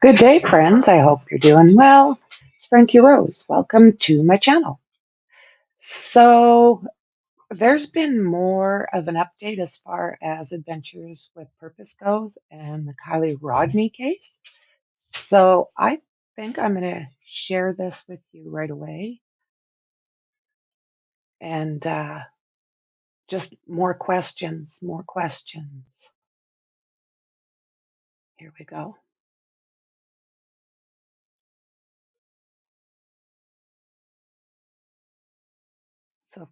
Good day, friends. I hope you're doing well. It's Frankyrose. Welcome to my channel. So, there's been more of an update as far as Adventures with Purpose goes and the Kiely Rodni case. So, I think I'm going to share this with you right away. And just more questions, more questions. Here we go. So, of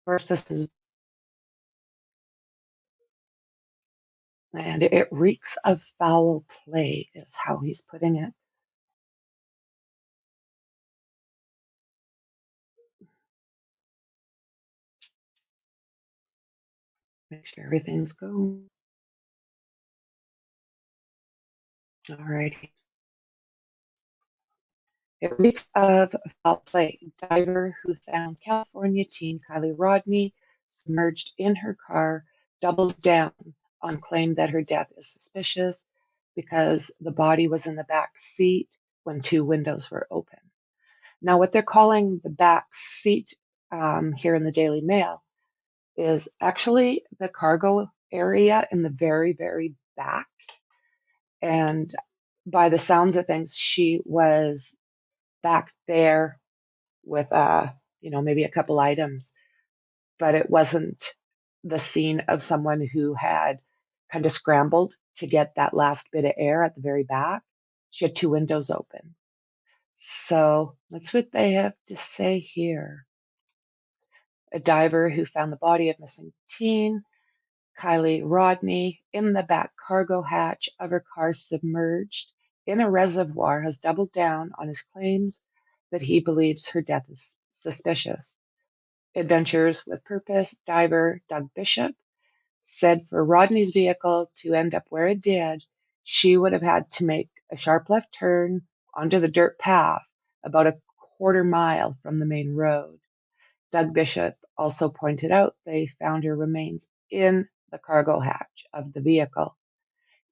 course, this is, and it reeks of foul play, is how he's putting it. Make sure everything's going. All righty. It reeks of foul play. Diver who found California teen Kiely Rodni submerged in her car doubles down on claim that her death is suspicious because the body was in the back seat when two windows were open. Now, what they're calling the back seat here in the Daily Mail is actually the cargo area in the very, very back. And by the sounds of things, she was back there with maybe a couple items, but it wasn't the scene of someone who had kind of scrambled to get that last bit of air at the very back. She had two windows open. So that's what they have to say here. A diver who found the body of missing teen Kiely Rodni in the back cargo hatch of her car submerged in a reservoir has doubled down on his claims that he believes her death is suspicious. Adventures with Purpose diver Doug Bishop said for Rodney's vehicle to end up where it did, she would have had to make a sharp left turn onto the dirt path about a quarter mile from the main road. Doug Bishop also pointed out they found her remains in the cargo hatch of the vehicle,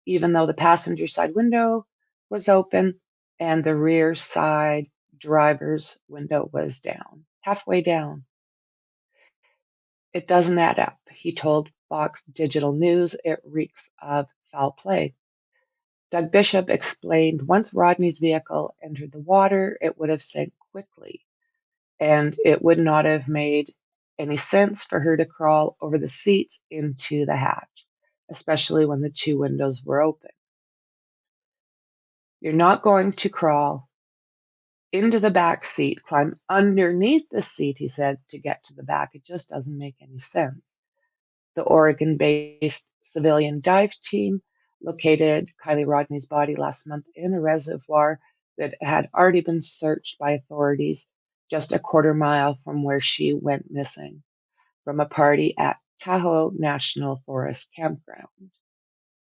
even though the passenger side window was open and the rear side driver's window was down, halfway down. It doesn't add up, he told Fox Digital News. It reeks of foul play. Doug Bishop explained once Rodney's vehicle entered the water, it would have sank quickly, and it would not have made any sense for her to crawl over the seats into the hatch, especially when the two windows were open. You're not going to crawl into the back seat, climb underneath the seat, he said, to get to the back. It just doesn't make any sense. The Oregon-based civilian dive team located Kiely Rodni's body last month in a reservoir that had already been searched by authorities just a quarter mile from where she went missing from a party at Tahoe National Forest Campground,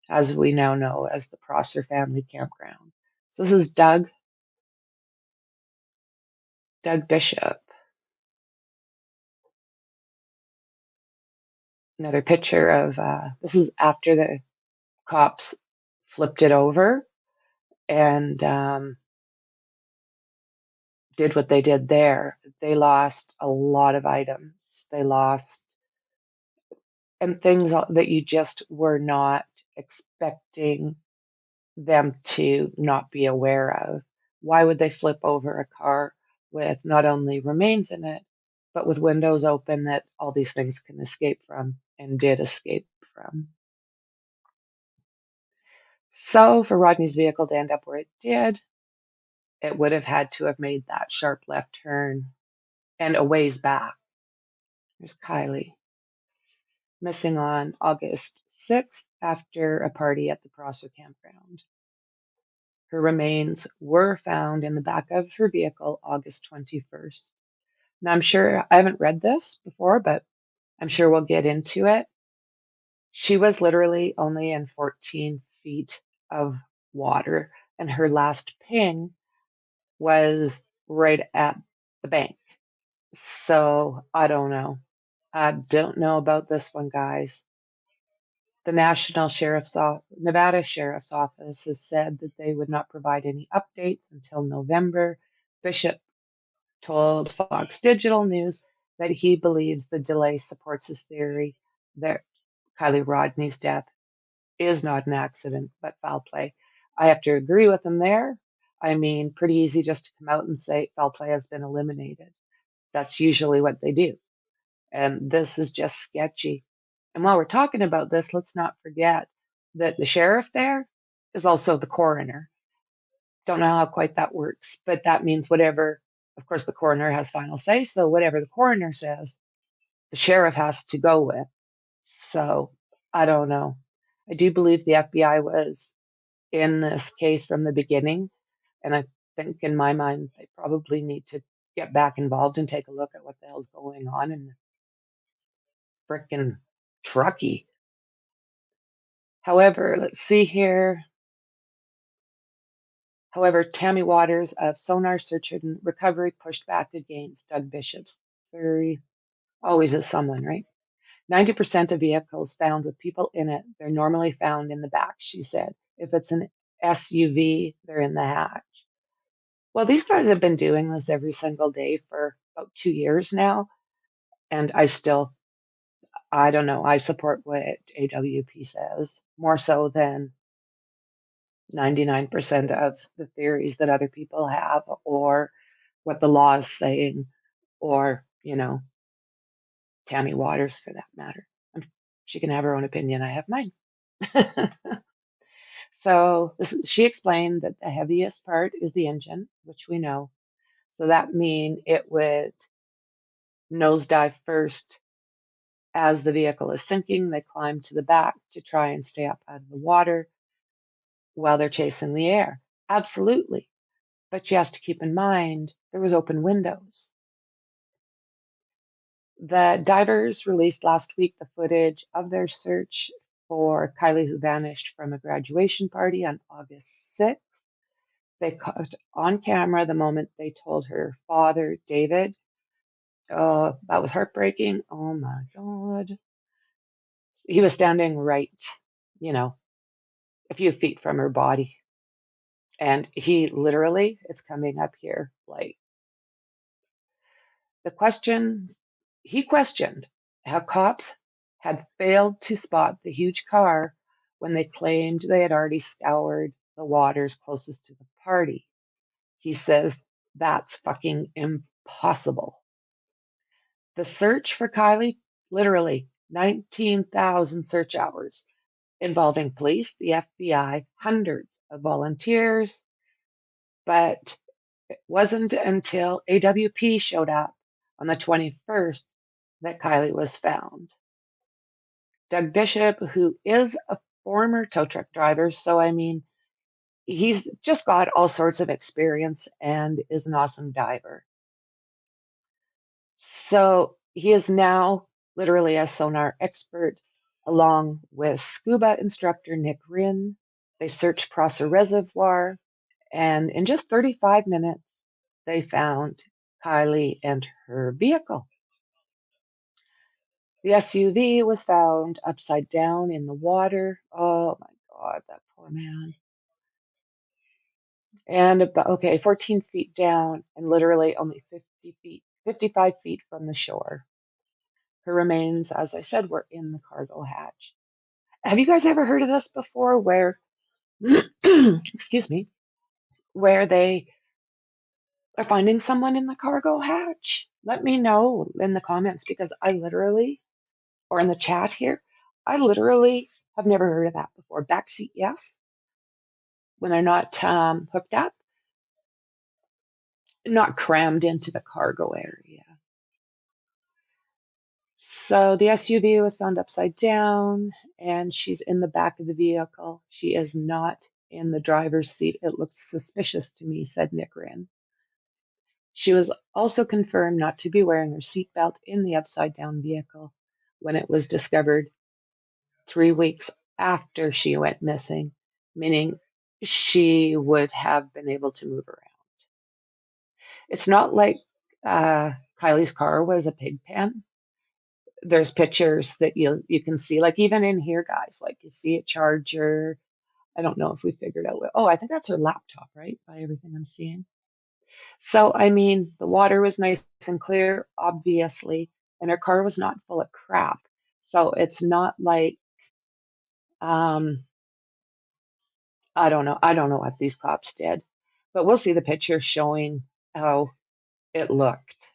as we now know as the Prosser Family Campground. So this is Doug Bishop. Another picture of this is after the cops flipped it over and did what they did there. They lost a lot of items. They lost and things that you just were not expecting them to not be aware of. Why would they flip over a car with not only remains in it, but with windows open that all these things can escape from and did escape from? So for Rodney's vehicle to end up where it did, it would have had to have made that sharp left turn and a ways back. There's Kiely, missing on August 6th after a party at the Prosser campground. Her remains were found in the back of her vehicle August 21st. Now, I'm sure I haven't read this before, but I'm sure we'll get into it. She was literally only in 14 feet of water, and her last ping was right at the bank. So I don't know. I don't know about this one, guys. The Nevada Sheriff's Office has said that they would not provide any updates until November. Bishop told Fox Digital News that he believes the delay supports his theory that Kiely Rodni's death is not an accident, but foul play. I have to agree with him there. I mean, pretty easy just to come out and say foul play has been eliminated. That's usually what they do. And this is just sketchy. And while we're talking about this, let's not forget that the sheriff there is also the coroner. Don't know how quite that works, but that means whatever, of course, the coroner has final say. So whatever the coroner says, the sheriff has to go with. So I don't know. I do believe the FBI was in this case from the beginning. And I think in my mind, they probably need to get back involved and take a look at what the hell's going on in the frickin' Truckee. However, let's see here. However, Tammy Waters of Sonar Search and Recovery pushed back against Doug Bishop's theory. Always is someone, right? 90% of vehicles found with people in it, they're normally found in the back, she said. If it's an SUV, they're in the hatch. Well, these guys have been doing this every single day for about 2 years now. And I don't know, I support what AWP says more so than 99% of the theories that other people have or what the law is saying or, Tammy Waters for that matter. She can have her own opinion. I have mine. So she explained that the heaviest part is the engine, which we know. So that means it would nosedive first as the vehicle is sinking. They climb to the back to try and stay up out of the water while they're chasing the air. Absolutely. But she has to keep in mind there was open windows. The divers released last week the footage of their search for Kiely, who vanished from a graduation party on August 6th. They caught on camera the moment they told her father, David. Oh, that was heartbreaking. Oh my God. He was standing right, a few feet from her body. And he literally is coming up here like the questions he questioned how cops had failed to spot the huge car when they claimed they had already scoured the waters closest to the party. He says that's fucking impossible. The search for Kiely, literally 19,000 search hours involving police, the FBI, hundreds of volunteers, but it wasn't until AWP showed up on the 21st that Kiely was found. Doug Bishop, who is a former tow truck driver, so I mean, he's just got all sorts of experience and is an awesome diver. So he is now literally a sonar expert along with scuba instructor Nick Rinn. They searched Prosser Reservoir, and in just 35 minutes, they found Kiely and her vehicle. The SUV was found upside down in the water. Oh my God, that poor man. And about, 14 feet down and literally only 55 feet from the shore. Her remains, as I said, were in the cargo hatch. Have you guys ever heard of this before where, excuse me, where they are finding someone in the cargo hatch? Let me know in the comments because or in the chat here, I literally have never heard of that before. Backseat, yes, when they're not hooked up, not crammed into the cargo area. So the SUV was found upside down and she's in the back of the vehicle. She is not in the driver's seat. It looks suspicious to me, said Nick Rinn. She was also confirmed not to be wearing her seatbelt in the upside down vehicle when it was discovered 3 weeks after she went missing, meaning she would have been able to move around. It's not like Kiely's car was a pig pen. there's pictures that you can see, like even in here, guys, like you see a charger. I don't know if we figured out oh, I think that's her laptop, right? By everything I'm seeing. So, I mean, the water was nice and clear, obviously, and her car was not full of crap. So it's not like, um, I don't know. I don't know what these cops did, but we'll see the picture showing how it looked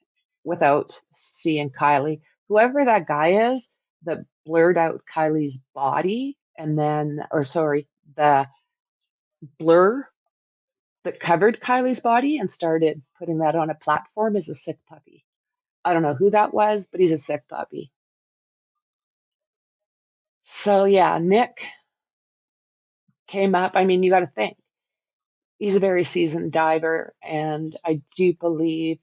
without seeing Kiely. Whoever that guy is that blurred out Kylie's body and then, or sorry, the blur that covered Kylie's body and started putting that on a platform is a sick puppy. I don't know who that was, but he's a sick puppy. So yeah, Nick came up. I mean, you got to think he's a very seasoned diver, and I do believe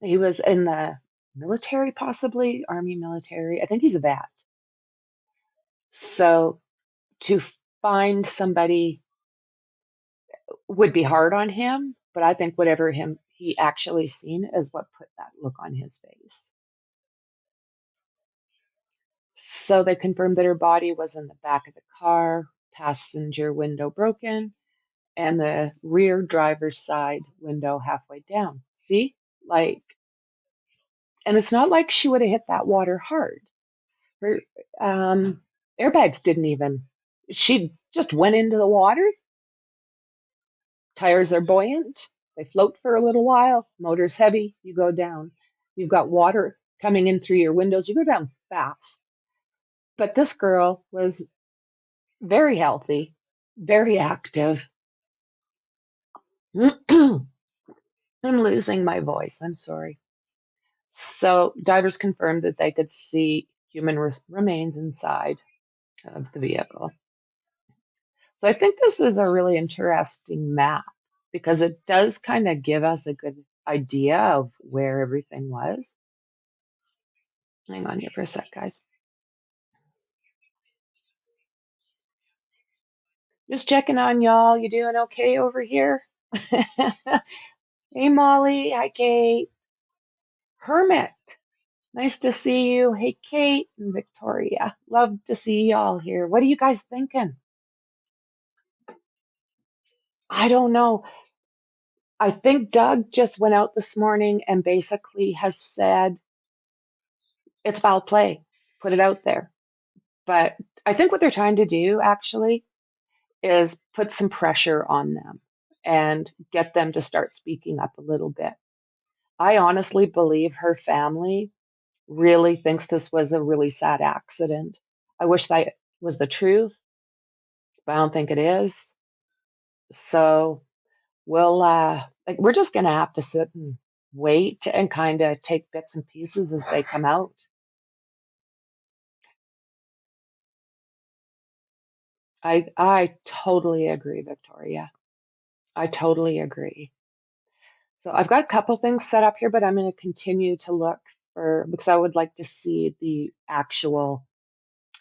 he was in the military, possibly Army military. I think he's a vet. So to find somebody would be hard on him, but I think whatever him he actually seen is what put that look on his face. So they confirmed that her body was in the back of the car, passenger window broken, and the rear driver's side window halfway down. See? Like, and it's not like she would have hit that water hard. Her airbags didn't even, she just went into the water. Tires are buoyant. They float for a little while. Motor's heavy. You go down. You've got water coming in through your windows. You go down fast. But this girl was very healthy, very active. I'm losing my voice. I'm sorry. So divers confirmed that they could see human remains inside of the vehicle. So I think this is a really interesting map because it does kind of give us a good idea of where everything was. Hang on here for a sec, guys. Just checking on y'all. You doing okay over here? Hey, Molly. Hi, Kate. Hermit. Nice to see you. Hey, Kate and Victoria. Love to see y'all here. What are you guys thinking? I don't know. I think Doug just went out this morning and basically has said it's foul play. Put it out there. But I think what they're trying to do actually is put some pressure on them and get them to start speaking up a little bit. I honestly believe her family really thinks this was a really sad accident. I wish that was the truth, but I don't think it is. So like we're just gonna have to sit and wait and kind of take bits and pieces as they come out. I totally agree, Victoria. I totally agree. So I've got a couple things set up here, but I'm going to continue to look for because I would like to see the actual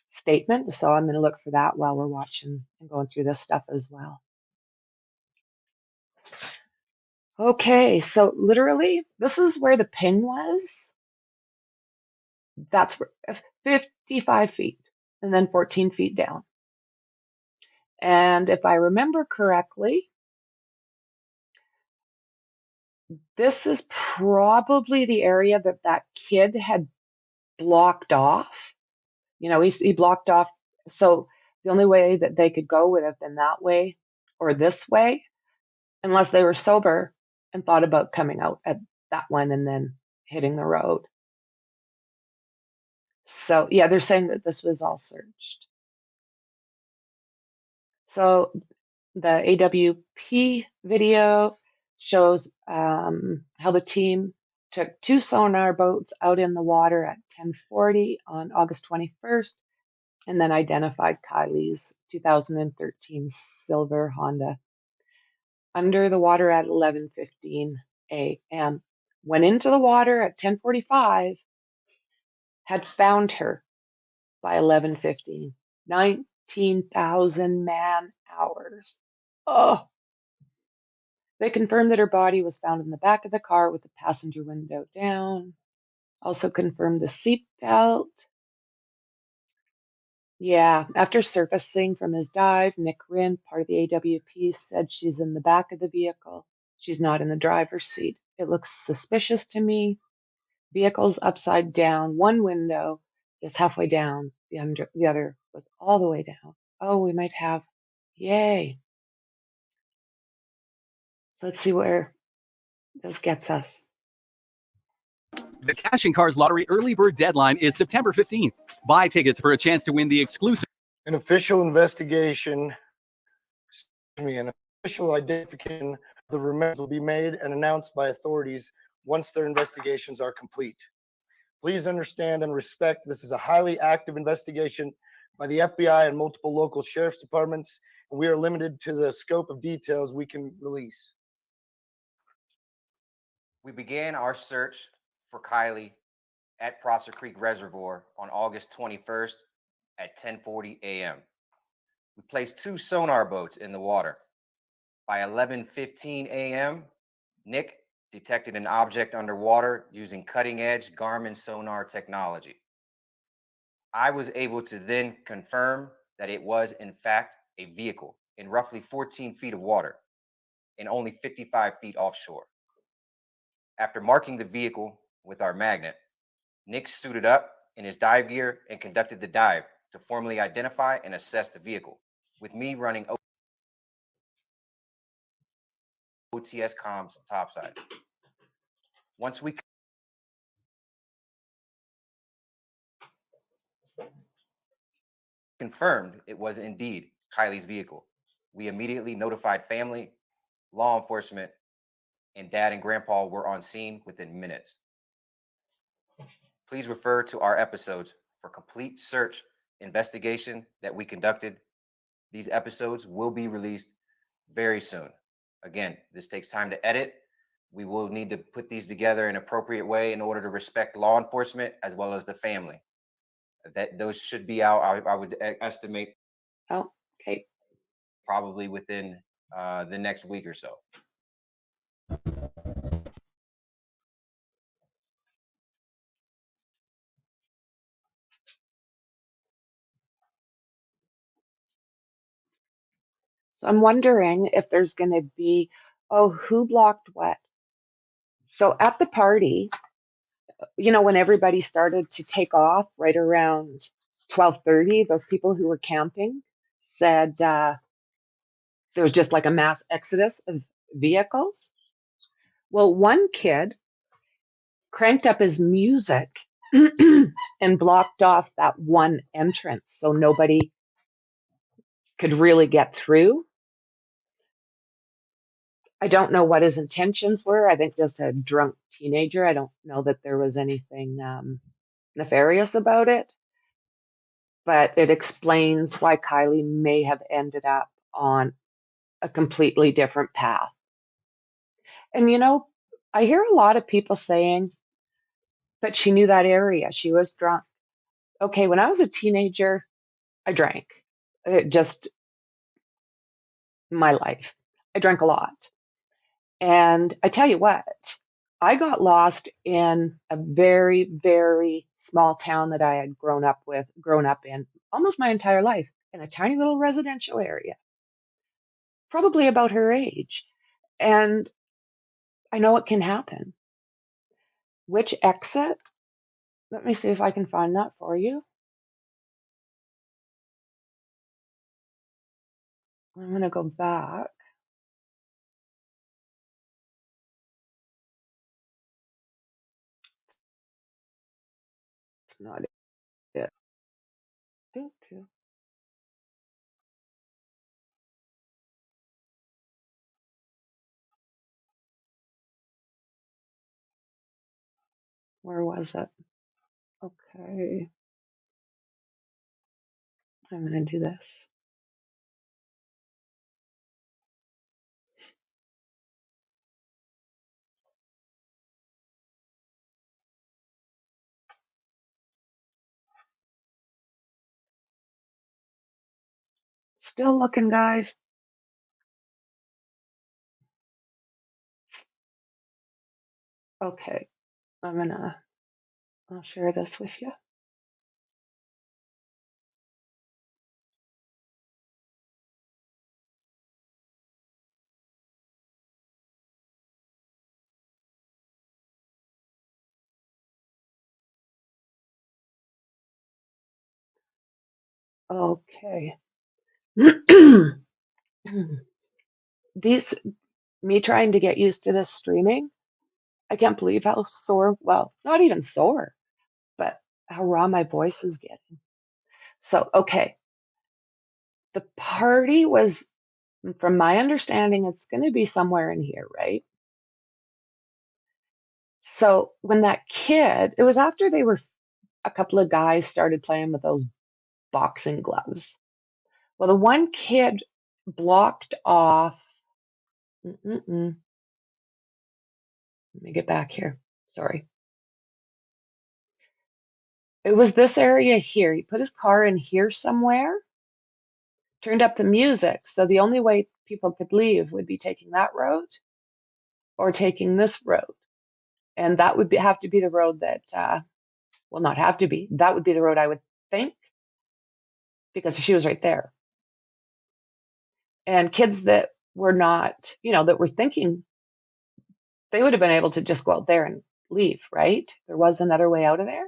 statement. So I'm going to look for that while we're watching and going through this stuff as well. Okay, so literally, this is where the ping was. That's where 55 feet and then 14 feet down. And if I remember correctly, this is probably the area that that kid had blocked off. You know, he blocked off. So the only way that they could go would have been that way or this way, unless they were sober and thought about coming out at that one and then hitting the road. So yeah, they're saying that this was all searched. So the AWP video shows how the team took two sonar boats out in the water at 10:40 on August 21st and then identified Kiely's 2013 silver Honda under the water at 11:15 a.m. Went into the water at 10:45, had found her by 11:15. 19,000 man hours. Oh, they confirmed that her body was found in the back of the car with the passenger window down. Also confirmed the seatbelt. Yeah, after surfacing from his dive, Nick Rinn, part of the AWP, said she's in the back of the vehicle. She's not in the driver's seat. It looks suspicious to me. Vehicle's upside down. One window is halfway down. The other was all the way down. Oh, we might have. Yay. So let's see where this gets us. The Cash and Cars Lottery early bird deadline is September 15th. Buy tickets for a chance to win the exclusive. An official investigation, an official identification of the remains will be made and announced by authorities once their investigations are complete. Please understand and respect this is a highly active investigation by the FBI and multiple local sheriff's departments, and we are limited to the scope of details we can release. We began our search for Kiely at Prosser Creek Reservoir on August 21st at 10:40 a.m. We placed 2 sonar boats in the water. By 11:15 a.m., Nick detected an object underwater using cutting-edge Garmin sonar technology. I was able to then confirm that it was, in fact, a vehicle in roughly 14 feet of water and only 55 feet offshore. After marking the vehicle with our magnet, Nick suited up in his dive gear and conducted the dive to formally identify and assess the vehicle, with me running OTS comms topside. Once we confirmed it was indeed Kiely's vehicle, we immediately notified family, law enforcement, and Dad and Grandpa were on scene within minutes. Please refer to our episodes for complete search investigation that we conducted. These episodes will be released very soon. Again, this takes time to edit. We will need to put these together in an appropriate way in order to respect law enforcement as well as the family. That those should be out, I would estimate. Oh, okay. Probably within the next week or so. So I'm wondering if there's going to be, oh, who blocked what? So at the party, when everybody started to take off right around 12:30, those people who were camping said there was just like a mass exodus of vehicles. Well, one kid cranked up his music and blocked off that one entrance so nobody could really get through. I don't know what his intentions were. I think just a drunk teenager. I don't know that there was anything nefarious about it, but it explains why Kiely may have ended up on a completely different path. And I hear a lot of people saying that she knew that area. She was drunk. Okay, when I was a teenager, I drank. Just my life. I drank a lot. And I tell you what, I got lost in a very, very small town that I had grown up in almost my entire life in a tiny little residential area, probably about her age. And I know it can happen. Which exit? Let me see if I can find that for you. I'm going to go back. It's not it. Where was it? Okay. I'm going to do this. Still looking, guys. Okay. I'm going to I'll share this with you. Okay. These, me trying to get used to this streaming, I can't believe how sore, well, not even sore, but how raw my voice is getting. So, okay. The party was, from my understanding, it's going to be somewhere in here, right? So when that kid, it was after a couple of guys started playing with those boxing gloves. Well, the one kid blocked off. Let me get back here. Sorry. It was this area here. He put his car in here somewhere, turned up the music. So the only way people could leave would be taking that road or taking this road. And that would have to be the road that, well, not have to be. That would be the road I would think, because she was right there. And kids that were not, that were thinking, they would have been able to just go out there and leave, right? There was another way out of there.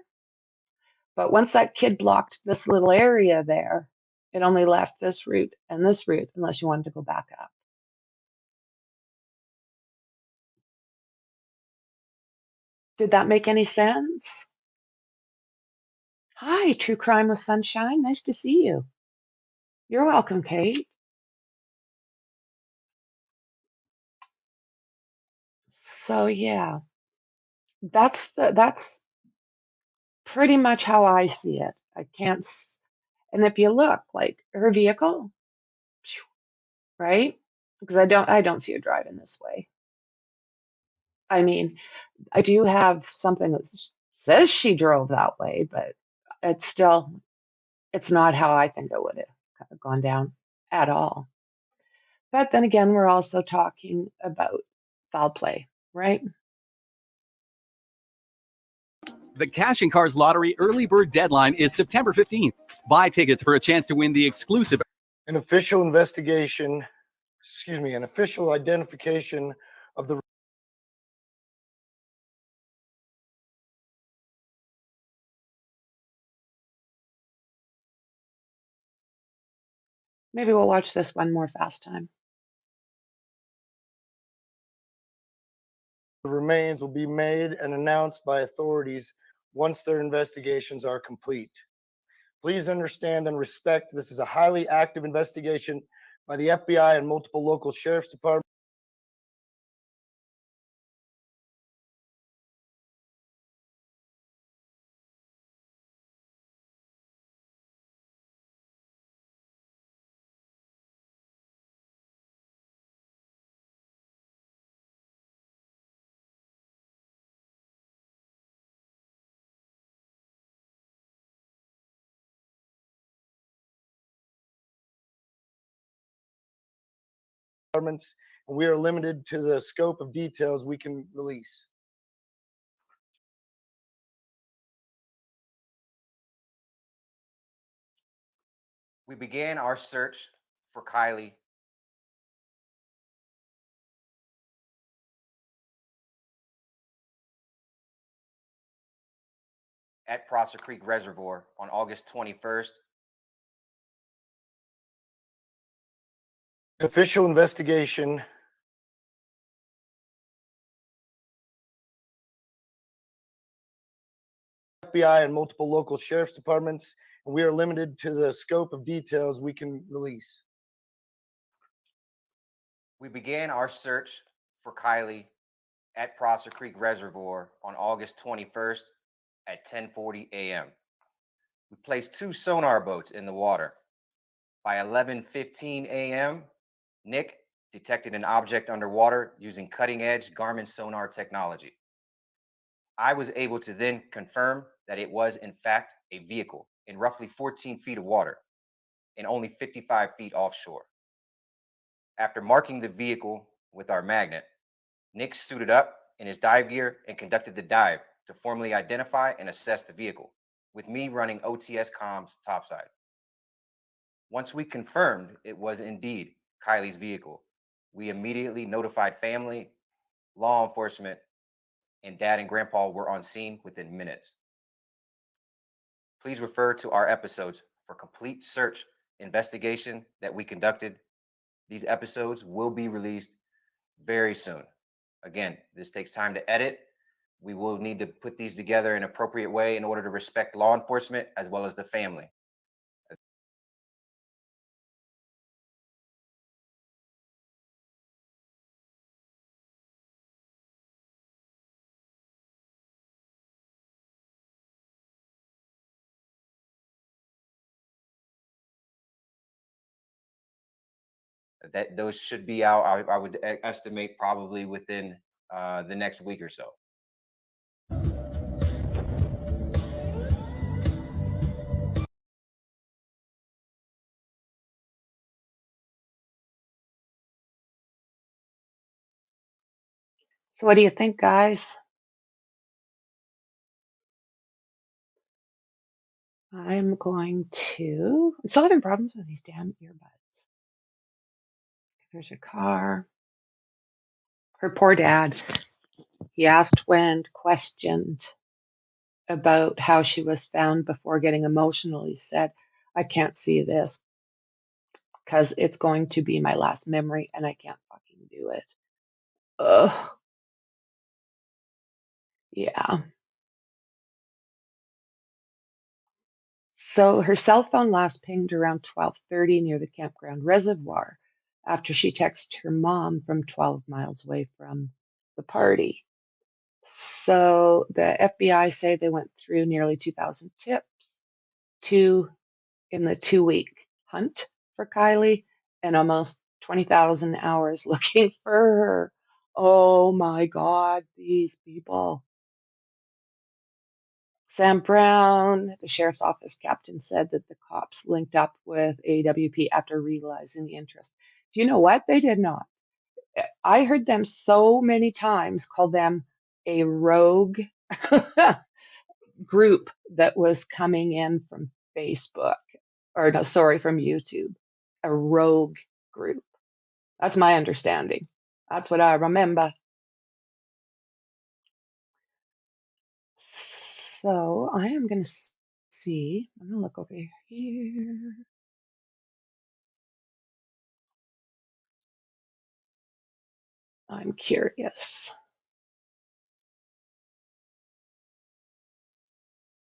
But once that kid blocked this little area there, it only left this route and this route, unless you wanted to go back up. Did that make any sense? Hi, True Crime with Sunshine. Nice to see you. You're welcome, Kate. So yeah, that's pretty much how I see it. I can't, and if you look, like her vehicle, right? Because I don't see her driving this way. I mean, I do have something that says she drove that way, but it's not how I think it would have gone down at all. But then again, we're also talking about foul play, right? The Cash and Cars Lottery early bird deadline is September 15th. Buy tickets for a chance to win the exclusive. An official investigation, an official identification of the Maybe we'll watch this one more fast time. remains will be made and announced by authorities once their investigations are complete. Please understand and respect this is a highly active investigation by the FBI and multiple local sheriff's departments. And we are limited to the scope of details we can release. We began our search for Kiely at Prosser Creek Reservoir on August 21st. Official investigation FBI and multiple local sheriff's departments, and we are limited to the scope of details we can release. We began our search for Kiely at Prosser Creek Reservoir on August 21st at 10:40 a.m. We placed 2 sonar boats in the water. By 11:15 a.m., Nick detected an object underwater using cutting-edge Garmin sonar technology. I was able to then confirm that it was, in fact, a vehicle in roughly 14 feet of water and only 55 feet offshore. After marking the vehicle with our magnet, Nick suited up in his dive gear and conducted the dive to formally identify and assess the vehicle, with me running OTS comms topside. Once we confirmed it was indeed Kiely's vehicle, we immediately notified family, law enforcement, and Dad and Grandpa were on scene within minutes. Please refer to our episodes for complete search investigation that we conducted. These episodes will be released very soon. Again, this takes time to edit. We will need to put these together in an appropriate way in order to respect law enforcement as well as the family. That those should be out. I would estimate probably within the next week or so. So what do you think, guys? I'm still having problems with these damn earbuds. There's her car. Her poor dad. He asked when questioned about how she was found before getting emotional. He said, I can't see this because it's going to be my last memory and I can't fucking do it. Ugh. Yeah. So her cell phone last pinged around 12:30 near the campground reservoir after she texted her mom from 12 miles away from the party. So the FBI say they went through nearly 2,000 tips in the 2-week hunt for Kiely and almost 20,000 hours looking for her. Oh my God, these people. Sam Brown, the sheriff's office captain, said that the cops linked up with AWP after realizing the interest. Do you know what? They did not. I heard them so many times call them a rogue group that was coming in from Facebook, or no, sorry, from YouTube. A rogue group. That's my understanding. That's what I remember. So I am going to see. I'm going to look over here. I'm curious.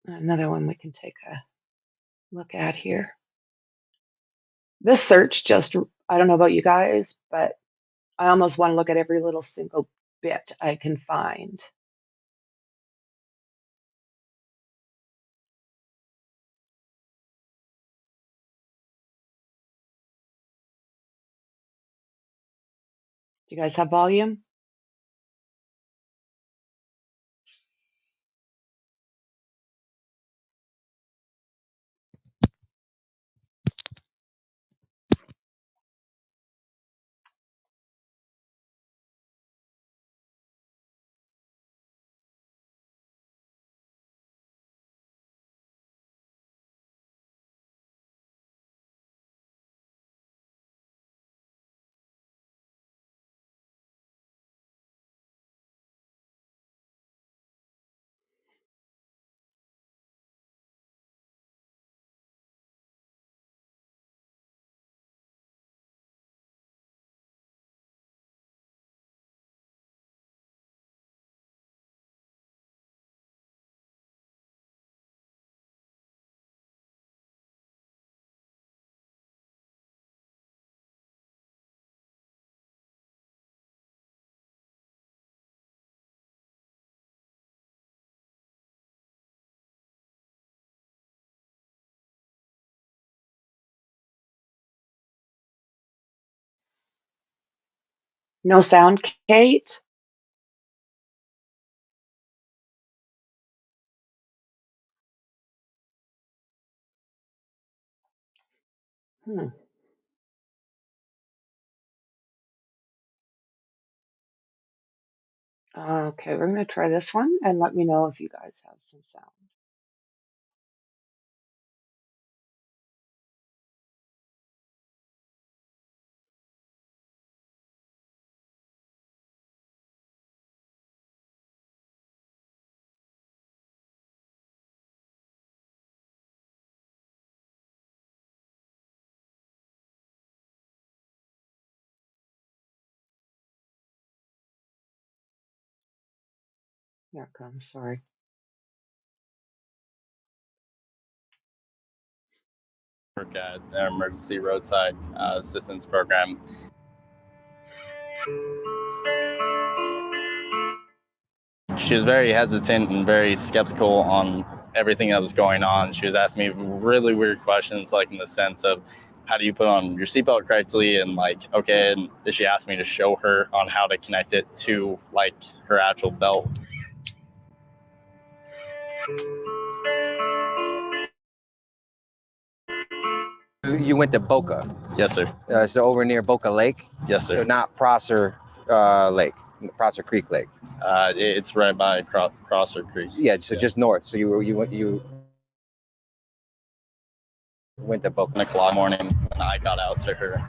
Another one we can take a look at here. This search just, I don't know about you guys, but I almost want to look at every little single bit I can find. Do you guys have volume? No sound, Kate? Hmm. Okay, we're going to try this one and let me know if you guys have some sound. Here it comes, sorry. Work at their emergency roadside assistance program. She was very hesitant and very skeptical on everything that was going on. She was asking me really weird questions, like in the sense of, how do you put on your seatbelt correctly? And like, okay, and she asked me to show her on how to connect it to like her actual belt. You went to Boca. Yes, sir. So over near Boca Lake. Yes, sir. So not Prosser Lake, Prosser Creek Lake. It's right by Crosser Creek. Yeah, so just north. So you went to Boca. 1 o'clock morning when I got out to her.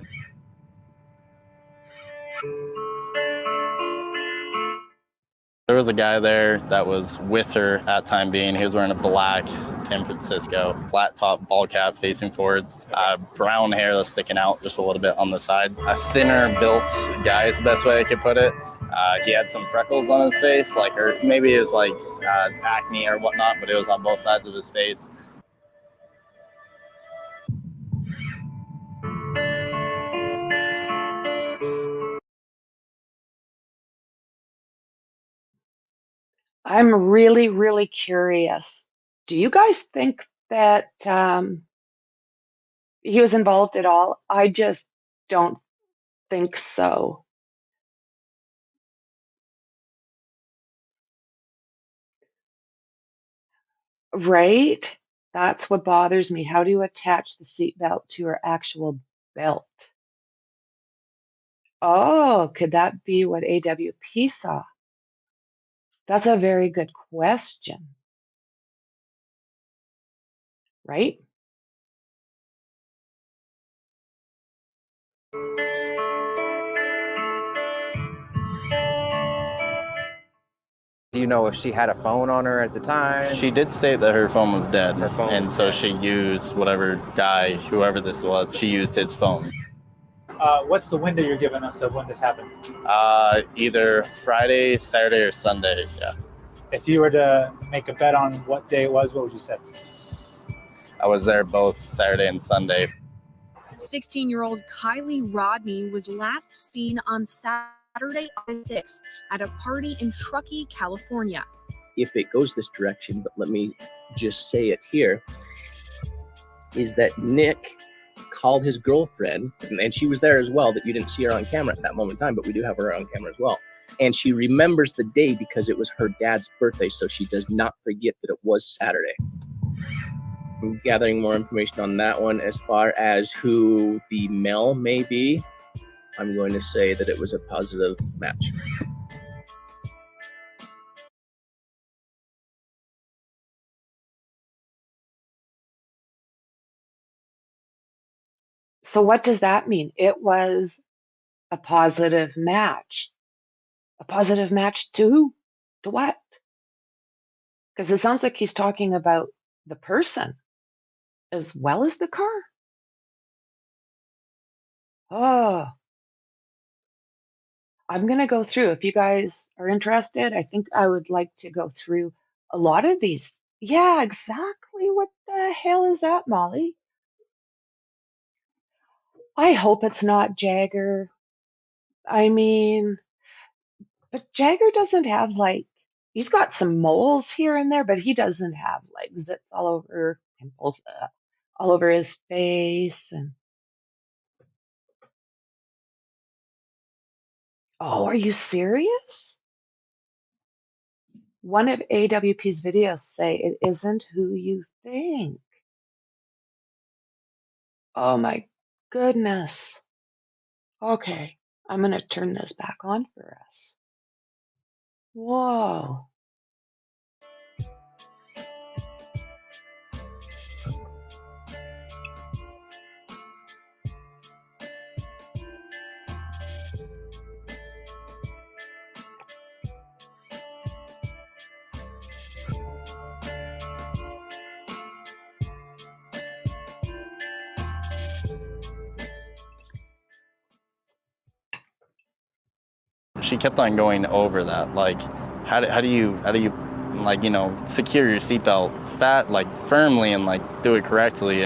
There was a guy there that was with her at time being. He was wearing a black San Francisco flat top ball cap facing forwards, brown hair that's sticking out just a little bit on the sides. A thinner built guy is the best way I could put it. He had some freckles on his face, like, or maybe it was like acne or whatnot, but it was on both sides of his face. I'm really, really curious. Do you guys think that he was involved at all? I just don't think so. Right? That's what bothers me. How do you attach the seatbelt to your actual belt? Oh, could that be what AWP saw? That's a very good question, right? Do you know if she had a phone on her at the time? She did state that her phone was dead, Her phone and was so dead. she used whatever guy, whoever this was, she used his phone. What's the window you're giving us of when this happened? Either Friday, Saturday, or Sunday. Yeah. If you were to make a bet on what day it was, what would you say? I was there both Saturday and Sunday. 16-year-old Kiely Rodni was last seen on Saturday, August 6th at a party in Truckee, California. If it goes this direction, but let me just say it here, is that Nick called his girlfriend, and she was there as well, that you didn't see her on camera at that moment in time, but we do have her on camera as well. And she remembers the day because it was her dad's birthday, so she does not forget that it was Saturday. I'm gathering more information on that one. As far as who the male may be, I'm going to say that it was a positive match. So what does that mean? It was a positive match. A positive match to who? To what? Because it sounds like he's talking about the person as well as the car. Oh, I'm going to go through. If you guys are interested, I think I would like to go through a lot of these. Yeah, exactly. What the hell is that, Molly? I hope it's not Jagger. I mean, but Jagger doesn't have like, he's got some moles here and there, but he doesn't have like zits all over, pimples all over his face. And oh, are you serious? One of AWP's videos say it isn't who you think. Oh my goodness. Okay, I'm going to turn this back on for us. Whoa. She kept on going over that, like, how do you like, secure your seatbelt like firmly and like do it correctly.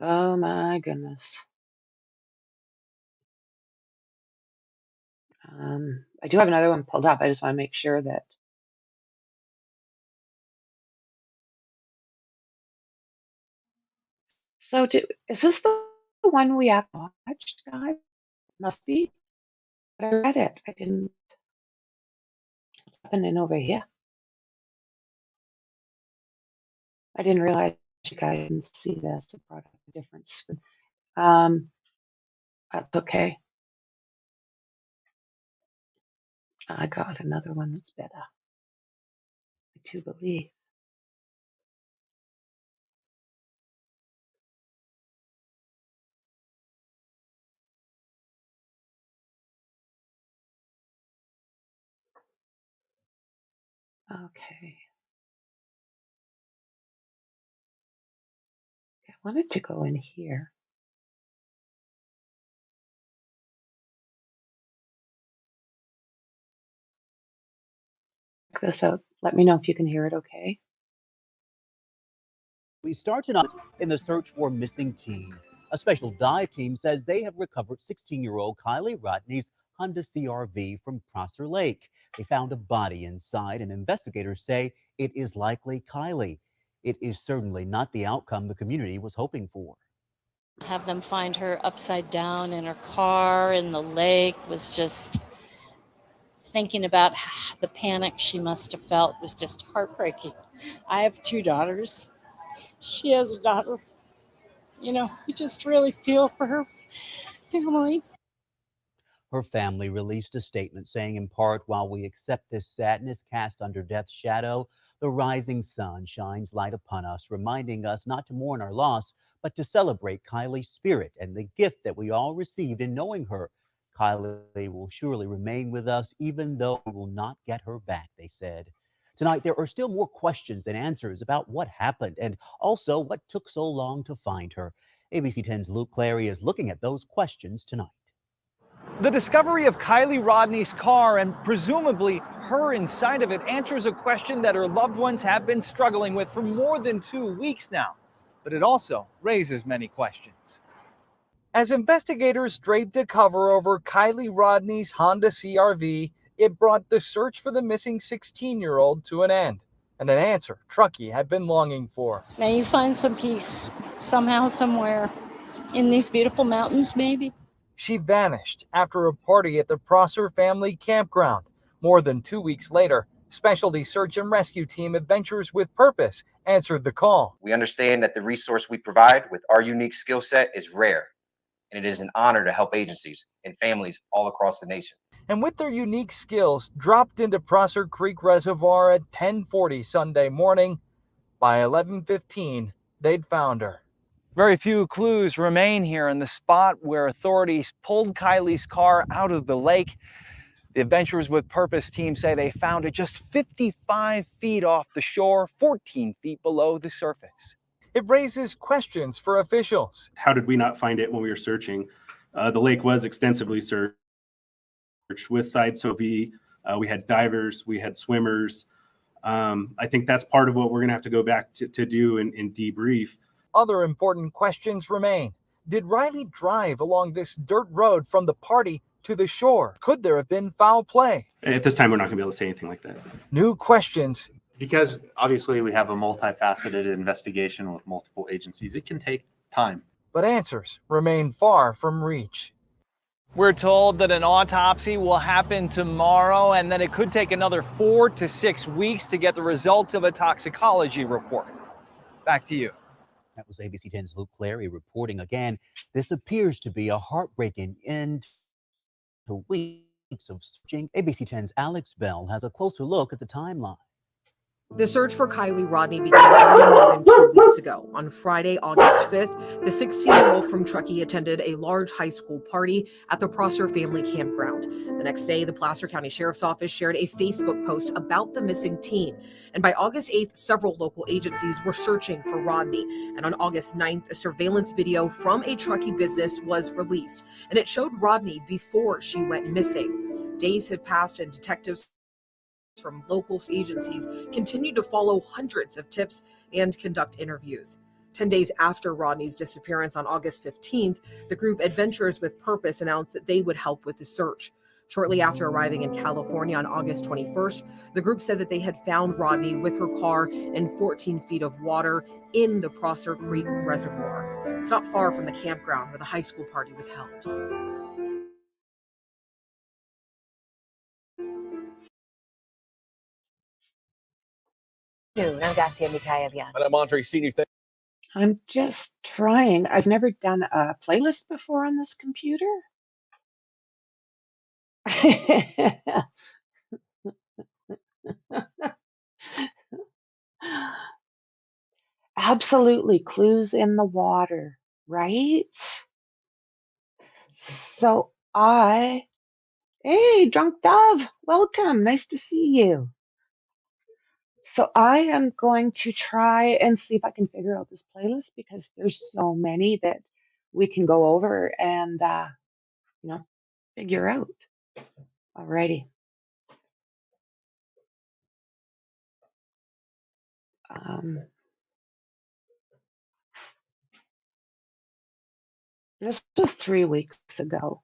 Oh my goodness. I do have another one pulled up. I just want to make sure that. So, is this the one we have watched, guys? Must be. But I read it. I didn't. What's happening over here? I didn't realize you guys didn't see this. It brought up a different screen. That's okay. I got another one that's better. I do believe. Okay. I wanted to go in here. Check this out. Let me know if you can hear it okay. We start tonight in the search for missing teen. A special dive team says they have recovered 16-year-old Kiely Rodni's Honda CRV from Prosser Lake. They found a body inside, and investigators say it is likely Kiely. It is certainly not the outcome the community was hoping for. Have them find her upside down in her car in the lake was just, thinking about the panic she must have felt was just heartbreaking. I have 2 daughters. She has a daughter. You just really feel for her family. Her family released a statement saying, in part, while we accept this sadness cast under death's shadow, the rising sun shines light upon us, reminding us not to mourn our loss, but to celebrate Kiely's spirit and the gift that we all received in knowing her. Kiely will surely remain with us, even though we will not get her back, they said. Tonight, there are still more questions than answers about what happened and also what took so long to find her. ABC 10's Luke Clary is looking at those questions tonight. The discovery of Kiely Rodni's car and presumably her inside of it answers a question that her loved ones have been struggling with for more than 2 weeks now. But it also raises many questions. As investigators draped a cover over Kiely Rodni's Honda CRV, it brought the search for the missing 16-year-old to an end, and an answer Truckee had been longing for. May you find some peace somehow, somewhere in these beautiful mountains, maybe. She vanished after a party at the Prosser family campground. More than 2 weeks later, Specialty Search and Rescue Team Adventures with Purpose answered the call. We understand that the resource we provide with our unique skill set is rare, and it is an honor to help agencies and families all across the nation. And with their unique skills dropped into Prosser Creek Reservoir at 10:40 Sunday morning, by 11:15, they'd found her. Very few clues remain here in the spot where authorities pulled Kiely's car out of the lake. The Adventures with Purpose team say they found it just 55 feet off the shore, 14 feet below the surface. It raises questions for officials. How did we not find it when we were searching? The lake was extensively searched with side SOV. We had divers, we had swimmers. I think that's part of what we're going to have to go back to do and debrief. Other important questions remain. Did Riley drive along this dirt road from the party to the shore? Could there have been foul play? At this time, we're not going to be able to say anything like that. New questions. Because obviously we have a multifaceted investigation with multiple agencies. It can take time. But answers remain far from reach. We're told that an autopsy will happen tomorrow and that it could take another 4 to 6 weeks to get the results of a toxicology report. Back to you. That was ABC 10's Luke Clary reporting again. This appears to be a heartbreaking end to weeks of searching. ABC 10's Alex Bell has a closer look at the timeline. The search for Kiely Rodni began a little more than 2 weeks ago. On Friday, August 5th, the 16-year-old from Truckee attended a large high school party at the Prosser family campground. The next day, the Placer County Sheriff's Office shared a Facebook post about the missing teen. And by August 8th, several local agencies were searching for Rodni. And on August 9th, a surveillance video from a Truckee business was released. And it showed Rodni before she went missing. Days had passed and detectives from local agencies continued to follow hundreds of tips and conduct interviews. 10 days after Rodni's disappearance on August 15th, the group Adventures with Purpose announced that they would help with the search. Shortly after arriving in California on August 21st, the group said that they had found Rodni with her car in 14 feet of water in the Prosser Creek Reservoir. It's not far from the campground where the high school party was held. And I'm Andre Senior. I'm just trying. I've never done a playlist before on this computer. Absolutely, clues in the water, right? So hey, Drunk Dove, welcome. Nice to see you. So I am going to try and see if I can figure out this playlist because there's so many that we can go over and figure out. Alrighty. This was 3 weeks ago.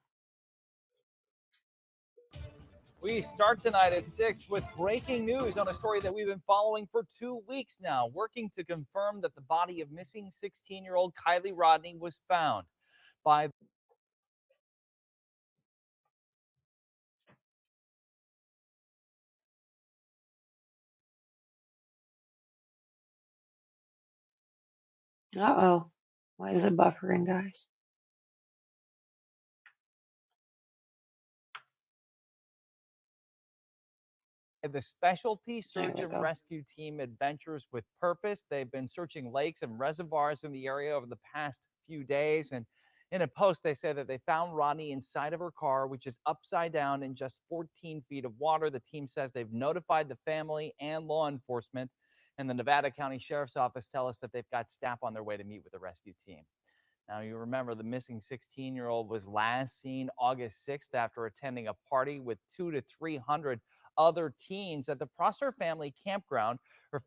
We start tonight at 6 with breaking news on a story that we've been following for 2 weeks now, working to confirm that the body of missing 16-year-old Kiely Rodni was found by Uh-oh. Why is it buffering, guys? the specialty There search we and go. rescue team Adventures with Purpose. They've been searching lakes and reservoirs in the area over the past few days. And in a post, they say that they found Rodni inside of her car, which is upside down in just 14 feet of water. The team says they've notified the family and law enforcement. And the Nevada County Sheriff's Office tell us that they've got staff on their way to meet with the rescue team. Now, you remember the missing 16-year-old was last seen August 6th after attending a party with 200 to 300 other teens at the Prosser family campground. Her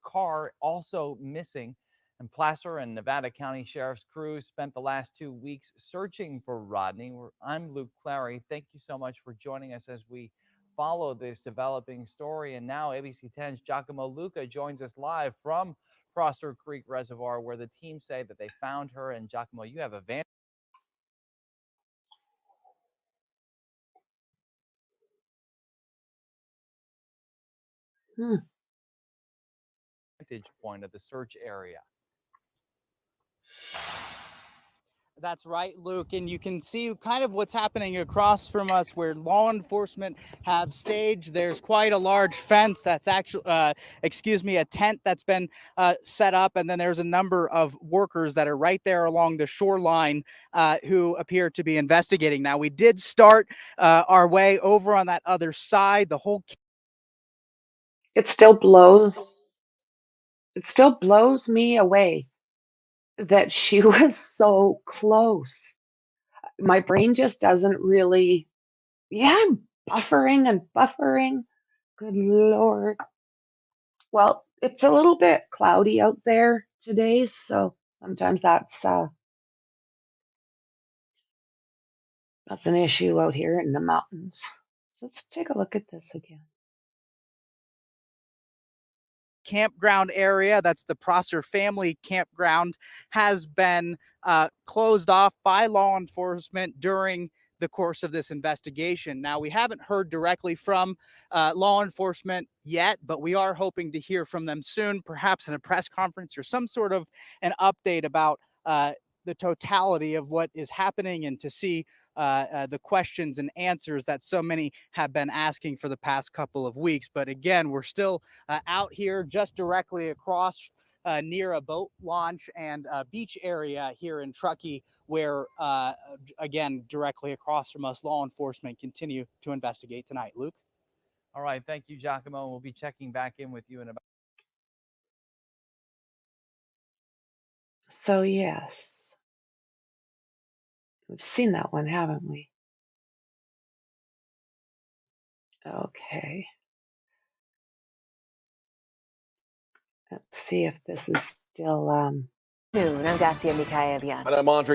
car also missing. And Placer and Nevada County Sheriff's crews spent the last 2 weeks searching for Rodni. I'm Luke Clary. Thank you so much for joining us as we follow this developing story. And now ABC 10's Giacomo Luca joins us live from Prosser Creek Reservoir, where the team say that they found her. And Giacomo, you have a vantage point of the search area. That's right, Luke. And you can see kind of what's happening across from us where law enforcement have staged. There's quite a large fence that's actually, a tent that's been set up. And then there's a number of workers that are right there along the shoreline who appear to be investigating. Now, we did start our way over on that other side. The whole It still blows me away that she was so close. My brain just doesn't really, I'm buffering and buffering. Good Lord. Well, it's a little bit cloudy out there today, so sometimes that's an issue out here in the mountains. So let's take a look at this again. campground area, that's the Prosser family campground, has been closed off by law enforcement during the course of this investigation. Now, we haven't heard directly from law enforcement yet, but we are hoping to hear from them soon, perhaps in a press conference or some sort of an update about the totality of what is happening, and to see the questions and answers that so many have been asking for the past couple of weeks. But again, we're still out here just directly across near a boat launch and beach area here in Truckee, where again, directly across from us, law enforcement continue to investigate tonight. Luke? All right, thank you, Giacomo. We'll be checking back in with you in about. So yes, we've seen that one, haven't we? Okay. Let's see if this is still I'm Andre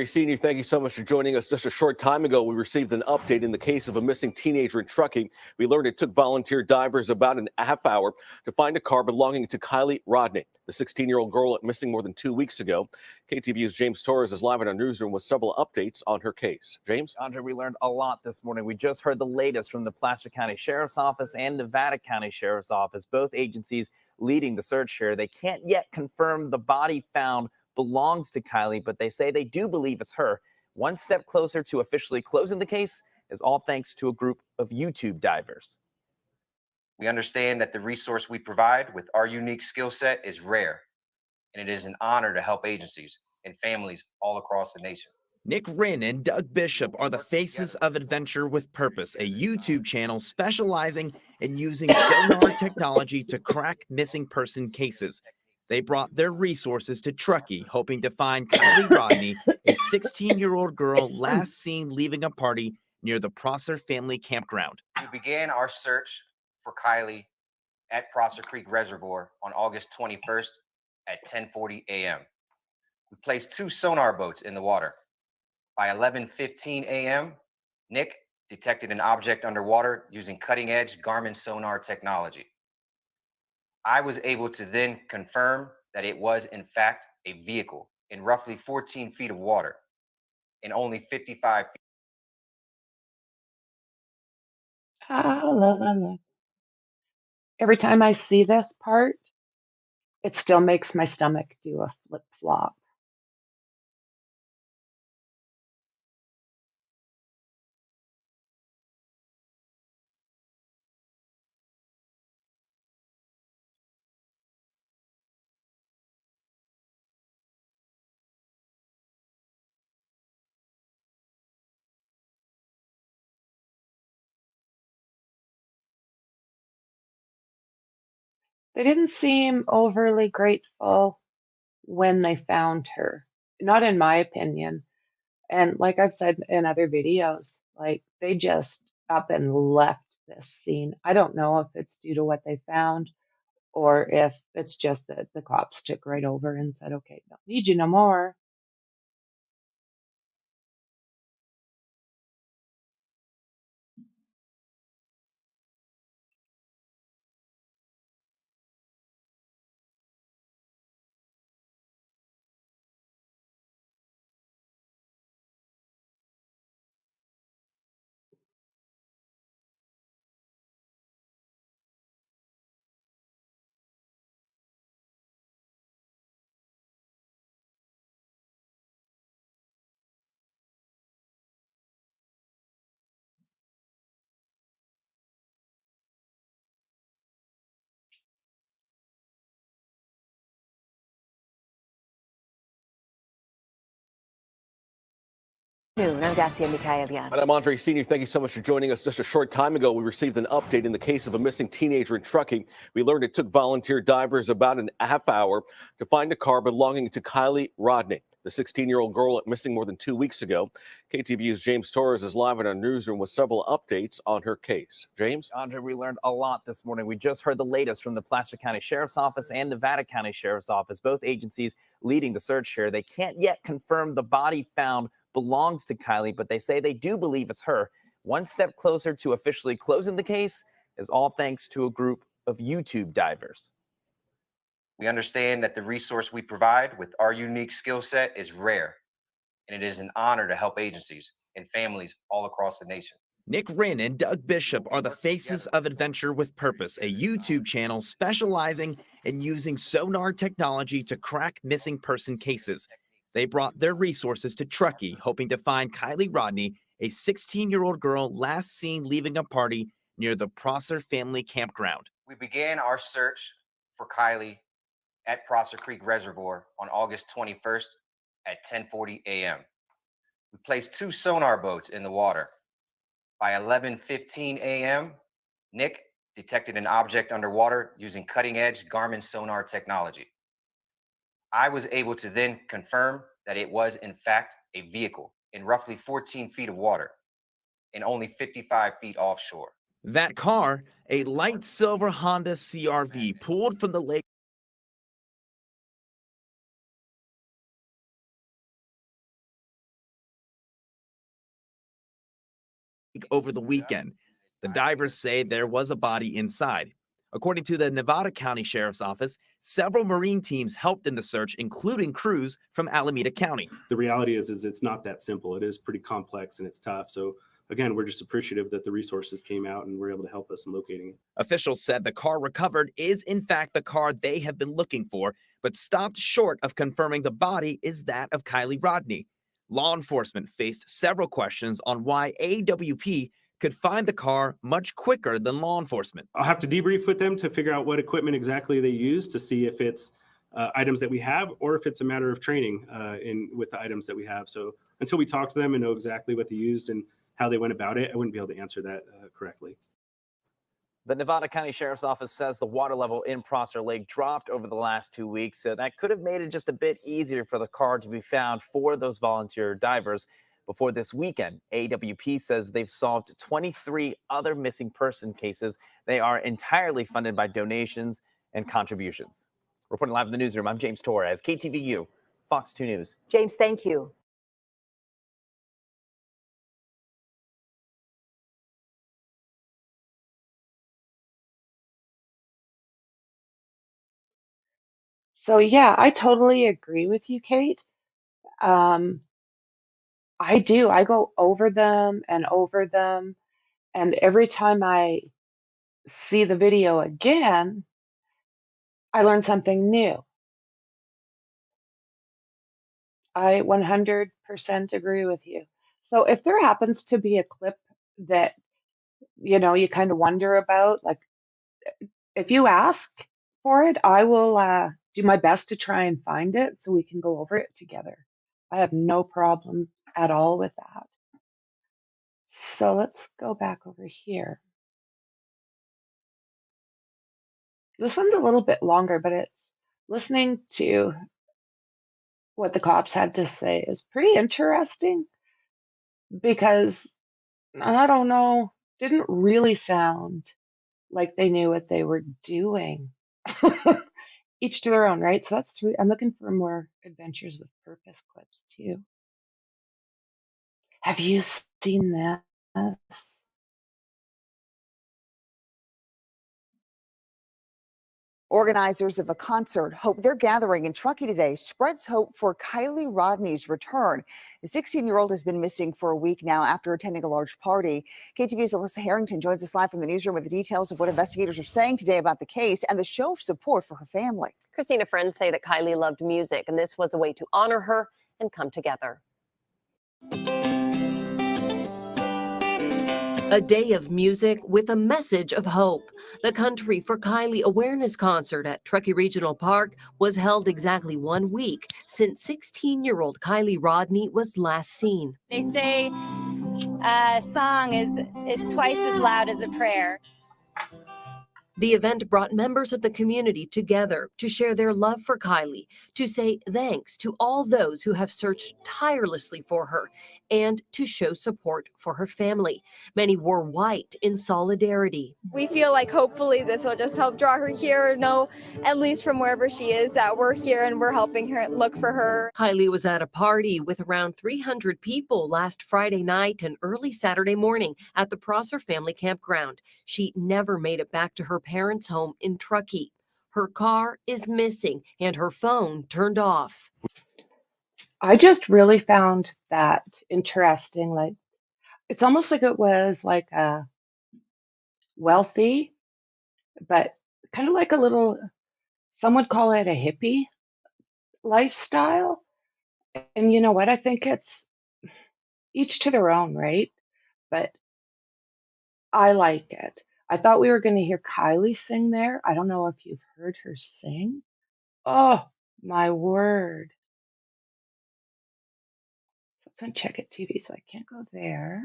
Senior. Thank you so much for joining us. Just a short time ago, we received an update in the case of a missing teenager in Truckee. We learned it took volunteer divers about a half hour to find a car belonging to Kiely Rodni. The 16-year-old girl went missing more than 2 weeks ago. KTVU's James Torres is live in our newsroom with several updates on her case. James? Andre, we learned a lot this morning. We just heard the latest from the Placer County Sheriff's Office and Nevada County Sheriff's Office, both agencies leading the search here. They can't yet confirm the body found belongs to Kiely, but they say they do believe it's her. One step closer to officially closing the case is all thanks to a group of YouTube divers. We understand that the resource we provide with our unique skill set is rare, and it is an honor to help agencies and families all across the nation. Nick Rinn and Doug Bishop are the faces of Adventure with Purpose, a YouTube channel specializing in using sonar technology to crack missing person cases. They brought their resources to Truckee, hoping to find Kiely Rodni, a 16-year-old girl last seen leaving a party near the Prosser family campground. We began our search for Kiely at Prosser Creek Reservoir on August 21st at 10:40 a.m. We placed 2 sonar boats in the water. By 11:15 a.m., Nick detected an object underwater using cutting-edge Garmin sonar technology. I was able to then confirm that it was, in fact, a vehicle in roughly 14 feet of water and only 55 feet. la, la, la. Every time I see this part, it still makes my stomach do a flip-flop. They didn't seem overly grateful when they found her, not in my opinion. And like I've said in other videos, like they just up and left this scene. I don't know if it's due to what they found or if it's just that the cops took right over and said, okay, don't need you no more. I'm Andre Senior. Thank you so much for joining us. Just a short time ago, we received an update in the case of a missing teenager in Truckee. We learned it took volunteer divers about a half hour to find a car belonging to Kiely Rodni. The 16-year-old girl went missing more than 2 weeks ago. KTVU's James Torres is live in our newsroom with several updates on her case. James? Andre, we learned a lot this morning. We just heard the latest from the Placer County Sheriff's Office and Nevada County Sheriff's Office, both agencies leading the search here. They can't yet confirm the body found belongs to Kiely, but they say they do believe it's her. One step closer to officially closing the case is all thanks to a group of YouTube divers. We understand that the resource we provide with our unique skill set is rare, and it is an honor to help agencies and families all across the nation. Nick Wren and Doug Bishop are the faces of Adventure with Purpose, a YouTube channel specializing in using sonar technology to crack missing person cases. They brought their resources to Truckee, hoping to find Kiely Rodni, a 16-year-old girl last seen leaving a party near the Prosser family campground. We began our search for Kiely at Prosser Creek Reservoir on August 21st at 10:40 a.m. We placed 2 sonar boats in the water. By 11:15 a.m., Nick detected an object underwater using cutting-edge Garmin sonar technology. I was able to then confirm that it was, in fact, a vehicle in roughly 14 feet of water and only 55 feet offshore. That car, a light silver Honda CR-V, pulled from the lake over the weekend. The divers say there was a body inside. According to the Nevada County Sheriff's Office, several Marine teams helped in the search, including crews from Alameda County. The reality is it's not that simple. It is pretty complex and it's tough. So again, we're just appreciative that the resources came out and were able to help us in locating it. Officials said the car recovered is in fact the car they have been looking for, but stopped short of confirming the body is that of Kiely Rodni. Law enforcement faced several questions on why AWP could find the car much quicker than law enforcement. I'll have to debrief with them to figure out what equipment exactly they use to see if it's items that we have or if it's a matter of training with the items that we have. So until we talk to them and know exactly what they used and how they went about it, I wouldn't be able to answer that correctly. The Nevada County Sheriff's Office says the water level in Prosser Lake dropped over the last 2 weeks, so that could have made it just a bit easier for the car to be found for those volunteer divers. Before this weekend, AWP says they've solved 23 other missing person cases. They are entirely funded by donations and contributions. Reporting live in the newsroom, I'm James Torres, KTVU, Fox 2 News. James, thank you. So yeah, I totally agree with you, Kate. I do. I go over them and over them, and every time I see the video again, I learn something new. I 100% agree with you. So if there happens to be a clip that, you kind of wonder about, like if you ask for it, I will do my best to try and find it so we can go over it together. I have no problem at all with that. So let's go back over here. This one's a little bit longer, but it's listening to what the cops had to say is pretty interesting because I don't know, didn't really sound like they knew what they were doing. Each to their own, right? So that's true. I'm looking for more Adventures with Purpose clips too. Have you seen this? Organizers of a concert hope their gathering in Truckee today spreads hope for Kiely Rodni's return. The 16-year-old has been missing for a week now after attending a large party. KTVU's Alyssa Harrington joins us live from the newsroom with the details of what investigators are saying today about the case and the show of support for her family. Christina, friends say that Kiely loved music, and this was a way to honor her and come together. A day of music with a message of hope. The Country for Kiely Awareness Concert at Truckee Regional Park was held exactly 1 week since 16-year-old Kiely Rodni was last seen. They say a song is twice as loud as a prayer. The event brought members of the community together to share their love for Kiely, to say thanks to all those who have searched tirelessly for her, and to show support for her family. Many wore white in solidarity. We feel like hopefully this will just help draw her here, know at least from wherever she is that we're here and we're helping her look for her. Kiely was at a party with around 300 people last Friday night and early Saturday morning at the Prosser family campground. She never made it back to her parents' home in Truckee. Her car is missing and her phone turned off. I just really found that interesting. Like It's almost like it was like a wealthy, but kind of like a little, some would call it a hippie lifestyle. And you know what? I think it's each to their own, right? But I like it. I thought we were going to hear Kiely sing there. I don't know if you've heard her sing. Oh, my word. So it's on Check It TV, so I can't go there.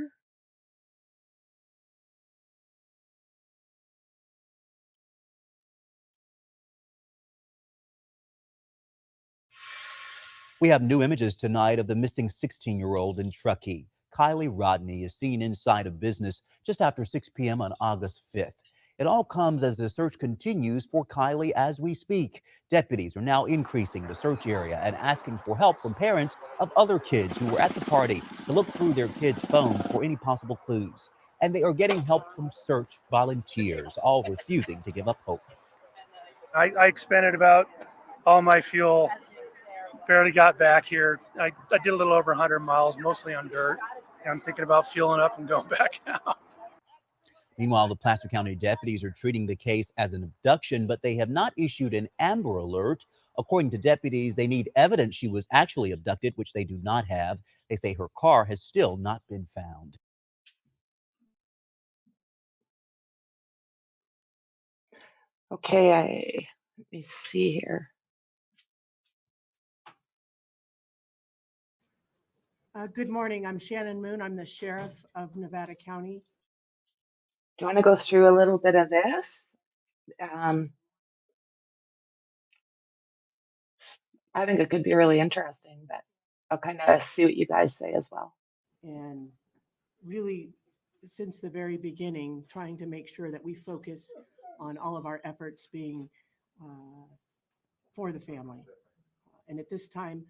We have new images tonight of the missing 16-year-old in Truckee. Kiely Rodni is seen inside a business just after 6 p.m. on August 5th. It all comes as the search continues for Kiely as we speak. Deputies are now increasing the search area and asking for help from parents of other kids who were at the party to look through their kids' phones for any possible clues. And they are getting help from search volunteers, all refusing to give up hope. I expended about all my fuel, barely got back here. I did a little over 100 miles, mostly on dirt. And I'm thinking about fueling up and going back out. Meanwhile, the Placer County deputies are treating the case as an abduction, but they have not issued an Amber Alert. According to deputies, they need evidence she was actually abducted, which they do not have. They say her car has still not been found. Okay, let me see here. Good morning. I'm Shannon Moon. I'm the sheriff of Nevada County. Do you want to go through a little bit of this? I think it could be really interesting, but I'll kind of see what you guys say as well. And really, since the very beginning, trying to make sure that we focus on all of our efforts being for the family. And at this time,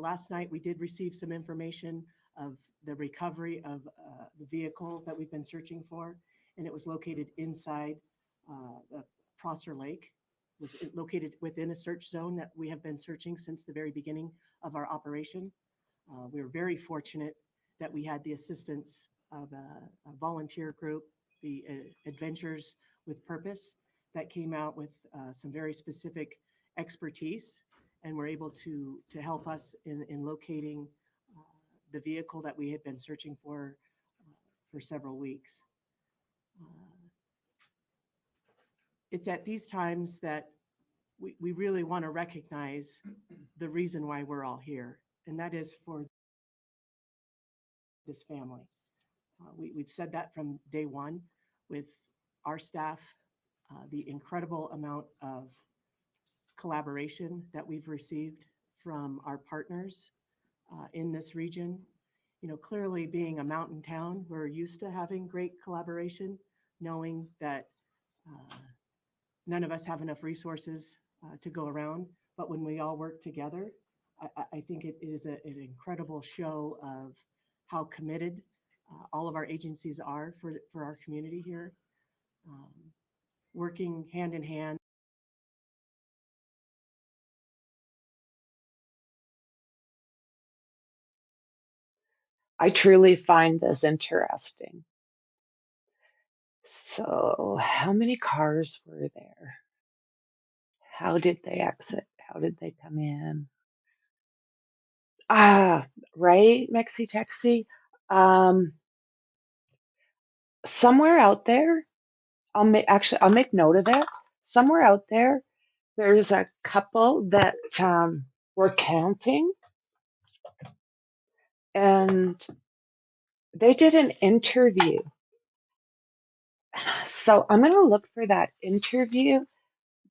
last night we did receive some information of the recovery of the vehicle that we've been searching for, and it was located inside the Prosser Lake. It was located within a search zone that we have been searching since the very beginning of our operation. We were very fortunate that we had the assistance of a volunteer group, the Adventures with Purpose, that came out with some very specific expertise and were able to help us in locating the vehicle that we had been searching for several weeks. It's at these times that we really want to recognize the reason why we're all here, and that is for this family. We've said that from day one with our staff, the incredible amount of collaboration that we've received from our partners in this region. Clearly being a mountain town, we're used to having great collaboration, knowing that none of us have enough resources to go around. But when we all work together, I think it is an incredible show of how committed all of our agencies are for our community here, working hand in hand. I truly find this interesting. So, how many cars were there? How did they exit? How did they come in? Right, Mexi Texi. Somewhere out there, I'll make note of it. Somewhere out there, there's a couple that were camping, and they did an interview. So I'm gonna look for that interview.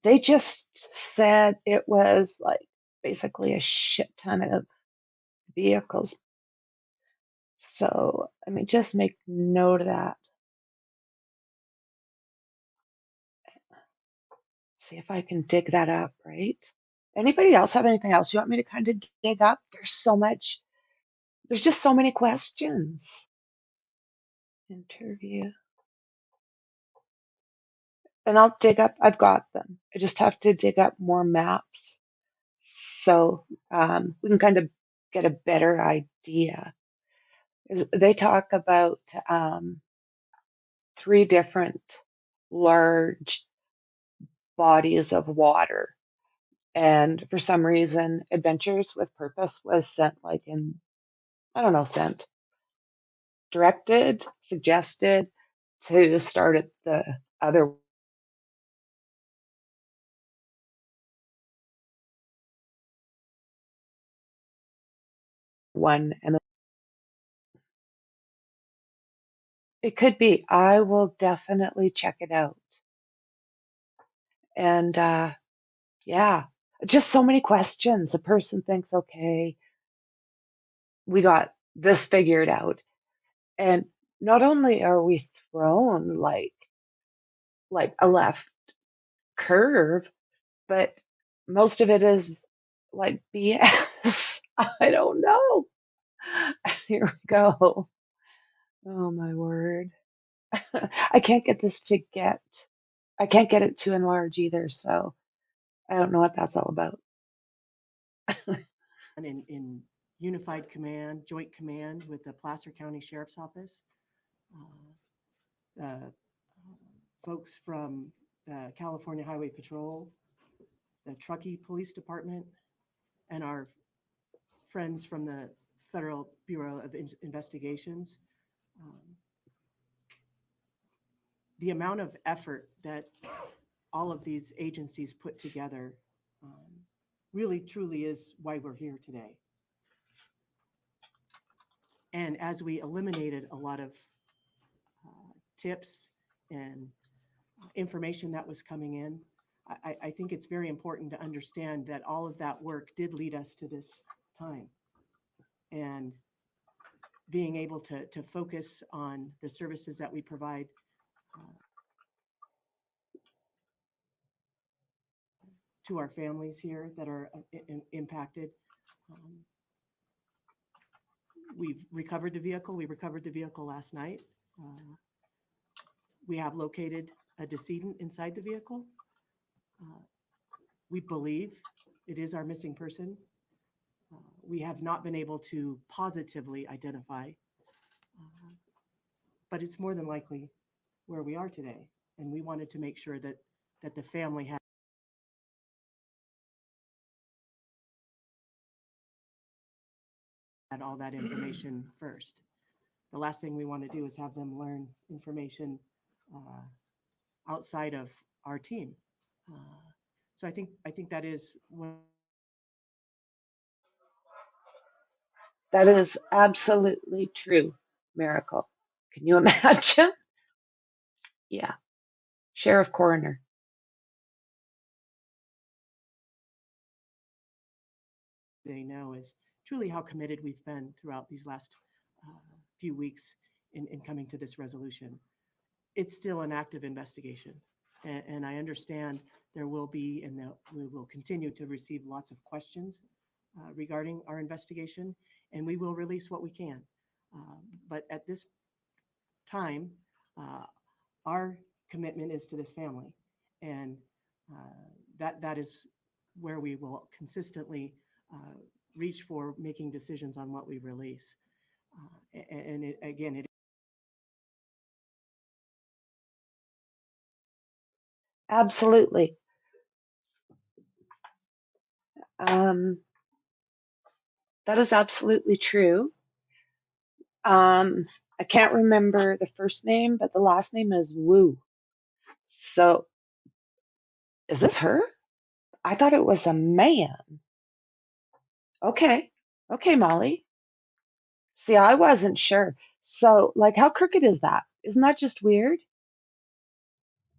They just said it was like basically a shit ton of vehicles. So let me just make note of that. See if I can dig that up, right? Anybody else have anything else you want me to kind of dig up? There's just so many questions. Interview. And I'll dig up, I've got them. I just have to dig up more maps. So we can kind of get a better idea. They talk about 3 different large bodies of water. And for some reason, Adventures with Purpose was sent like in, I don't know, sent, directed, suggested to start at the other one. And it could be. I will definitely check it out. And yeah, just so many questions. The person thinks, okay, we got this figured out. And not only are we thrown like a left curve, but most of it is like BS. I don't know. Here we go. Oh my word. I can't get this to get, I can't get it to enlarge either. So I don't know what that's all about. In unified command, joint command with the Placer County Sheriff's Office. Folks from the California Highway Patrol, the Truckee Police Department, and our friends from the Federal Bureau of Investigations. The amount of effort that all of these agencies put together really truly is why we're here today. And as we eliminated a lot of tips and information that was coming in, I think it's very important to understand that all of that work did lead us to this time. And being able to focus on the services that we provide to our families here that are impacted. We've recovered the vehicle. We recovered the vehicle last night. We have located a decedent inside the vehicle. We believe it is our missing person. We have not been able to positively identify, but it's more than likely where we are today. And we wanted to make sure that the family had all that information first. The last thing we want to do is have them learn information outside of our team. So I think that is one. That is absolutely true, Miracle. Can you imagine? Yeah. Sheriff Coroner. They know is truly how committed we've been throughout these last few weeks in coming to this resolution. It's still an active investigation, and I understand there will be, and we will continue to receive lots of questions regarding our investigation, and we will release what we can. But at this time, our commitment is to this family, and that is where we will consistently reach for making decisions on what we release. And it Absolutely. That is absolutely true. I can't remember the first name, but the last name is Wu. So is this her? I thought it was a man. Okay. Okay, Molly. See, I wasn't sure. So, like, how crooked is that? Isn't that just weird?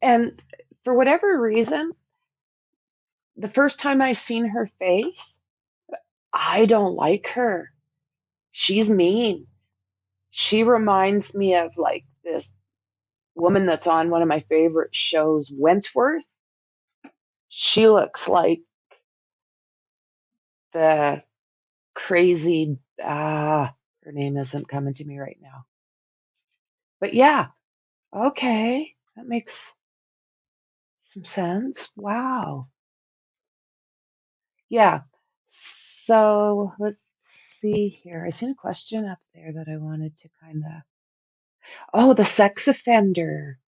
And for whatever reason, the first time I seen her face, I don't like her. She's mean. She reminds me of like this woman that's on one of my favorite shows, Wentworth. She looks like the crazy, her name isn't coming to me right now. But yeah, okay, that makes some sense. Wow. Yeah, So let's see here. I seen a question up there that I wanted to kind of. Oh, the sex offender.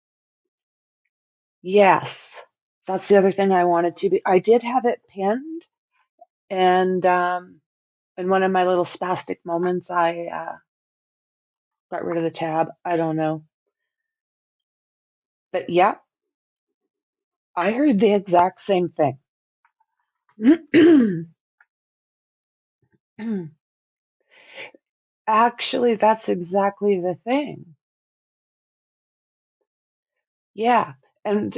Yes, that's the other thing I wanted to be. I did have it pinned, and in one of my little spastic moments, I got rid of the tab. I don't know, but yeah, I heard the exact same thing. Actually, that's exactly the thing. Yeah, and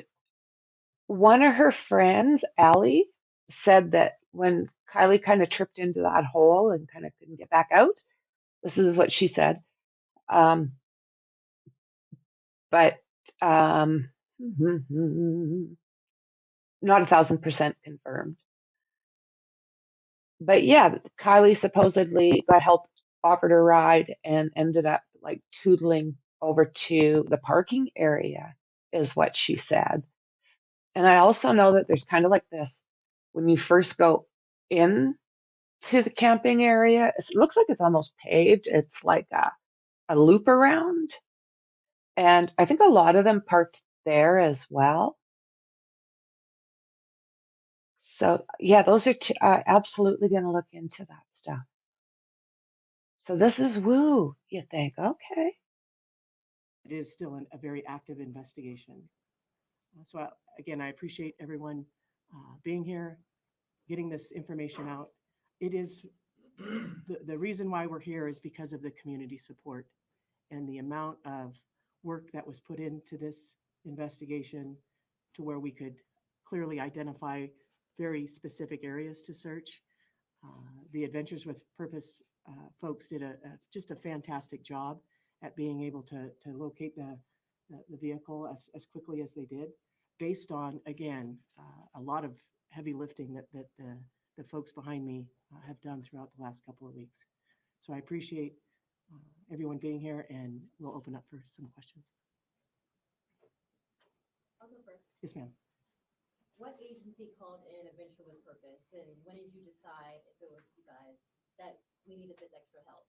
one of her friends, Allie, said that when Kylie kind of tripped into that hole and kind of couldn't get back out, this is what she said. Um, but um, not 1,000% confirmed. But yeah, Kylie supposedly got help, offered a ride, and ended up like tootling over to the parking area, is what she said. And I also know that there's kind of like this when you first go in to the camping area, it looks like it's almost paved. It's like a loop around. And I think a lot of them parked there as well. So yeah, those are absolutely going to look into that stuff. So this is woo, you think, okay. It is still a very active investigation. So again, I appreciate everyone being here, getting this information out. It is the reason why we're here is because of the community support and the amount of work that was put into this investigation to where we could clearly identify very specific areas to search. The Adventures with Purpose folks did just a fantastic job at being able to locate the vehicle as quickly as they did, based on, again, a lot of heavy lifting that the folks behind me have done throughout the last couple of weeks. So I appreciate everyone being here, and we'll open up for some questions. I'll go first. Yes, ma'am. What agency called in Adventure with Purpose, and when did you decide, if it was you guys, that we needed this extra help?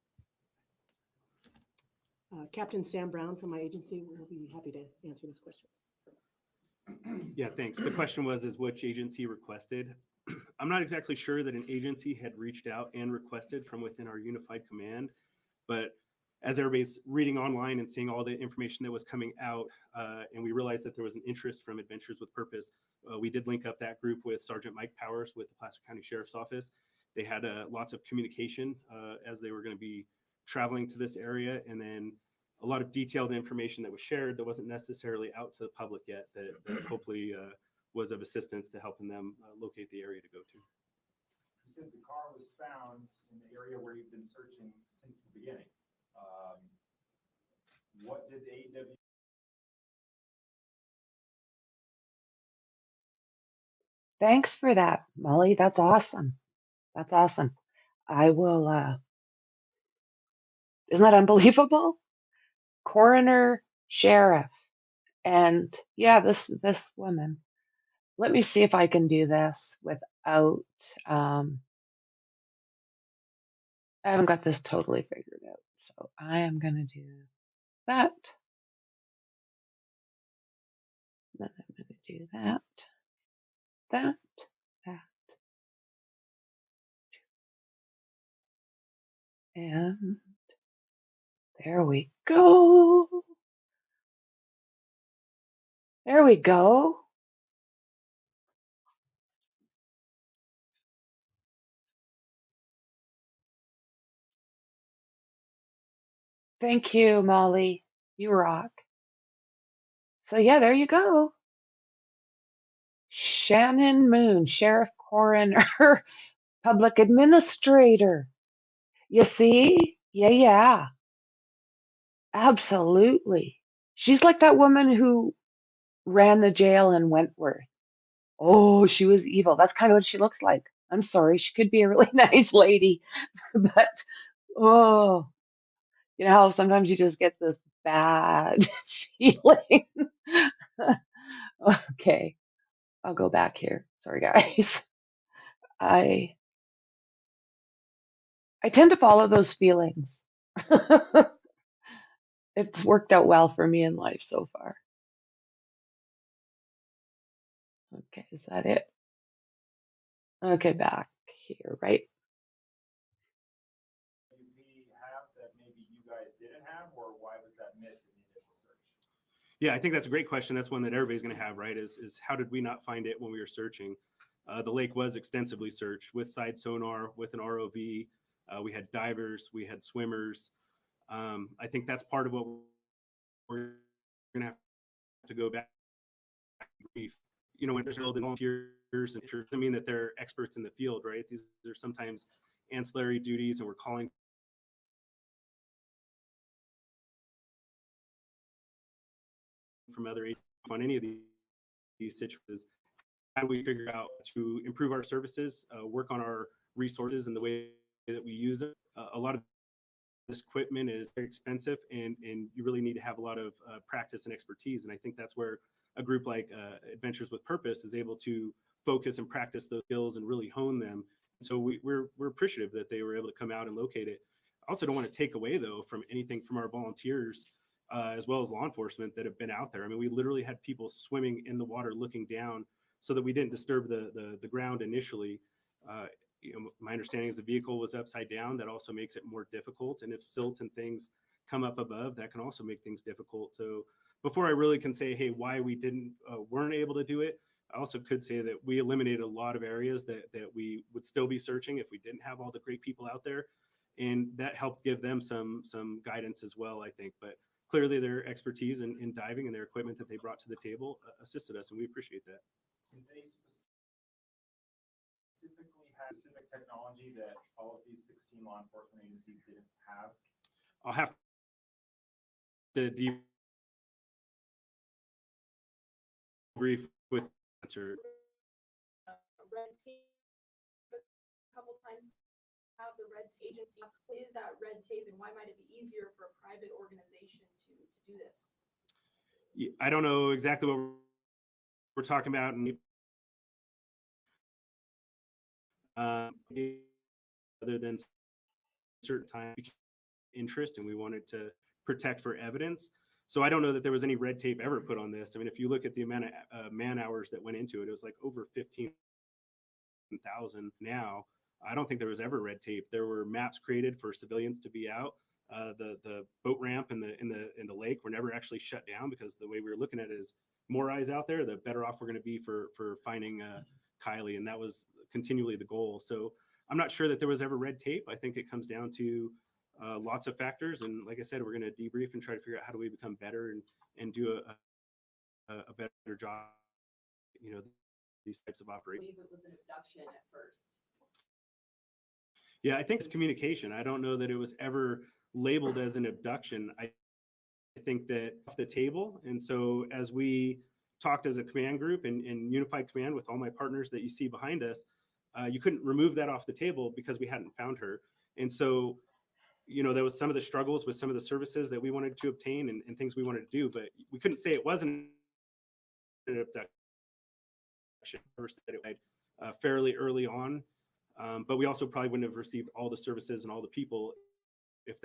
Captain Sam Brown from my agency will be happy to answer this question. Yeah, thanks. The question was, is which agency requested? I'm not exactly sure that an agency had reached out and requested from within our unified command, but as everybody's reading online and seeing all the information that was coming out, and we realized that there was an interest from Adventures with Purpose, we did link up that group with Sergeant Mike Powers with the Placer County Sheriff's Office. They had lots of communication as they were going to be traveling to this area, and then a lot of detailed information that was shared that wasn't necessarily out to the public yet, that hopefully was of assistance to helping them locate the area to go to. You said the car was found in the area where you've been searching since the beginning. What did AEW? Thanks for that, Molly. That's awesome. That's awesome. I will, isn't that unbelievable? Coroner, sheriff, and yeah, this woman. Let me see if I can do this without, I haven't got this totally figured out. So I am going to do that. Then I'm going to do that, that. And there we go. There we go. Thank you, Molly. You rock. So yeah, there you go. Shannon Moon, Sheriff Coroner, Public Administrator. You see? Yeah. Absolutely. She's like that woman who ran the jail in Wentworth. Oh, she was evil. That's kind of what she looks like. I'm sorry. She could be a really nice lady, but oh, you know how sometimes you just get this bad feeling. Okay, I'll go back here. Sorry, guys. I tend to follow those feelings. It's worked out well for me in life so far. Okay, is that it? Okay, back here, right? We have that maybe you guys didn't have, or why was that missed in the initial search? Yeah, I think that's a great question. That's one that everybody's going to have, right? Is how did we not find it when we were searching? The lake was extensively searched with side sonar, with an ROV. We had divers, we had swimmers. I think that's part of what we're going to have to go back. You know, when there's volunteers and church, I mean that they're experts in the field, right? These are sometimes ancillary duties, and we're calling from other agencies on any of these situations. How do we figure out to improve our services, work on our resources and the way that we use it? A lot of this equipment is very expensive, and you really need to have a lot of practice and expertise. And I think that's where a group like Adventures with Purpose is able to focus and practice those skills and really hone them. So we're appreciative that they were able to come out and locate it. I also don't want to take away, though, from anything from our volunteers as well as law enforcement that have been out there. I mean, we literally had people swimming in the water looking down so that we didn't disturb the ground initially. You know, my understanding is the vehicle was upside down. That also makes it more difficult. And if silt and things come up above, that can also make things difficult. So before I really can say, hey, why we weren't able to do it, I also could say that we eliminated a lot of areas that we would still be searching if we didn't have all the great people out there. And that helped give them some guidance as well, I think. But clearly their expertise in diving and their equipment that they brought to the table assisted us, and we appreciate that. Did they specifically have specific technology that all of these 16 law enforcement agencies didn't have? I'll have to debrief with answer. Red tape a couple times have the red tape agency. What is that red tape, and why might it be easier for a private organization to do this? I don't know exactly what we're talking about, and other than certain time interest, and we wanted to protect for evidence. So I don't know that there was any red tape ever put on this. I mean, if you look at the amount of man hours that went into it, it was like over 15,000 now. I don't think there was ever red tape. There were maps created for civilians to be out. The boat ramp in the lake were never actually shut down, because the way we were looking at it is more eyes out there, the better off we're going to be for finding Kiely, and that was continually the goal. So I'm not sure that there was ever red tape. I think it comes down to lots of factors, and like I said, we're going to debrief and try to figure out how do we become better and do a better job. You know, these types of operations. I believe it was an abduction at first. Yeah, I think it's communication. I don't know that it was ever labeled as an abduction. I think that off the table. And so as we talked as a command group and unified command with all my partners that you see behind us, you couldn't remove that off the table because we hadn't found her. And so, you know, there was some of the struggles with some of the services that we wanted to obtain and things we wanted to do, but we couldn't say it wasn't an abduction. Fairly early on, but we also probably wouldn't have received all the services and all the people if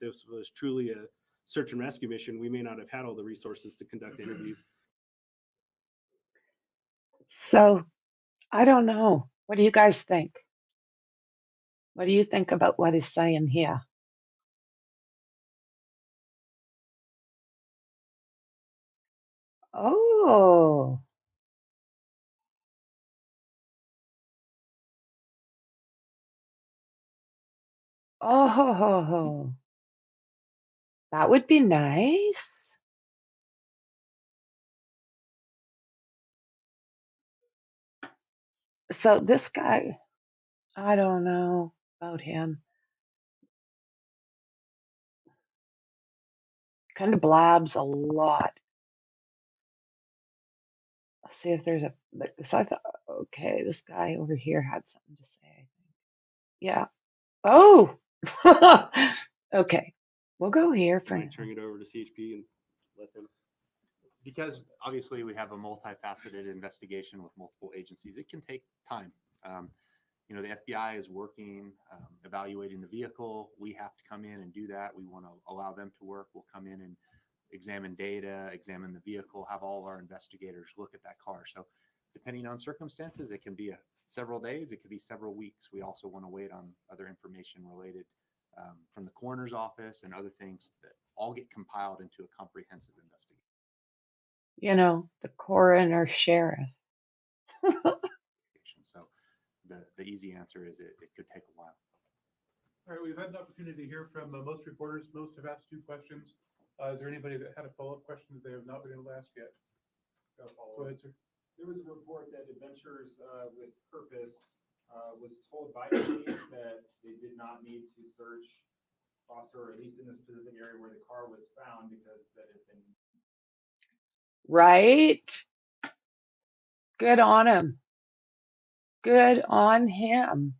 this was truly a search and rescue mission. We may not have had all the resources to conduct interviews. So I don't know. What do you guys think? What do you think about what he's saying here? Oh. Oh, that would be nice. So this guy, I don't know about him. Kind of blabs a lot. Let's see if there's so I thought, okay, this guy over here had something to say, I think. Yeah. Oh, okay. We'll go here for now. Turn it over to CHP and let them. Because obviously we have a multifaceted investigation with multiple agencies, it can take time. The FBI is working, evaluating the vehicle. We have to come in and do that. We want to allow them to work. We'll come in and examine data, examine the vehicle, have all of our investigators look at that car. So depending on circumstances, it can be several days, it could be several weeks. We also want to wait on other information related from the coroner's office and other things that all get compiled into a comprehensive investigation. The coroner sheriff. So the easy answer is it could take a while. All right, we've had an opportunity to hear from most reporters. Most have asked 2 questions. Is there anybody that had a follow-up question that they have not been able to ask yet? Go ahead, sir. There was a report that Adventures with Purpose was told by police that they did not need to search Foster, or at least in the specific area where the car was found, because that had been. Right? Good on him. Good on him.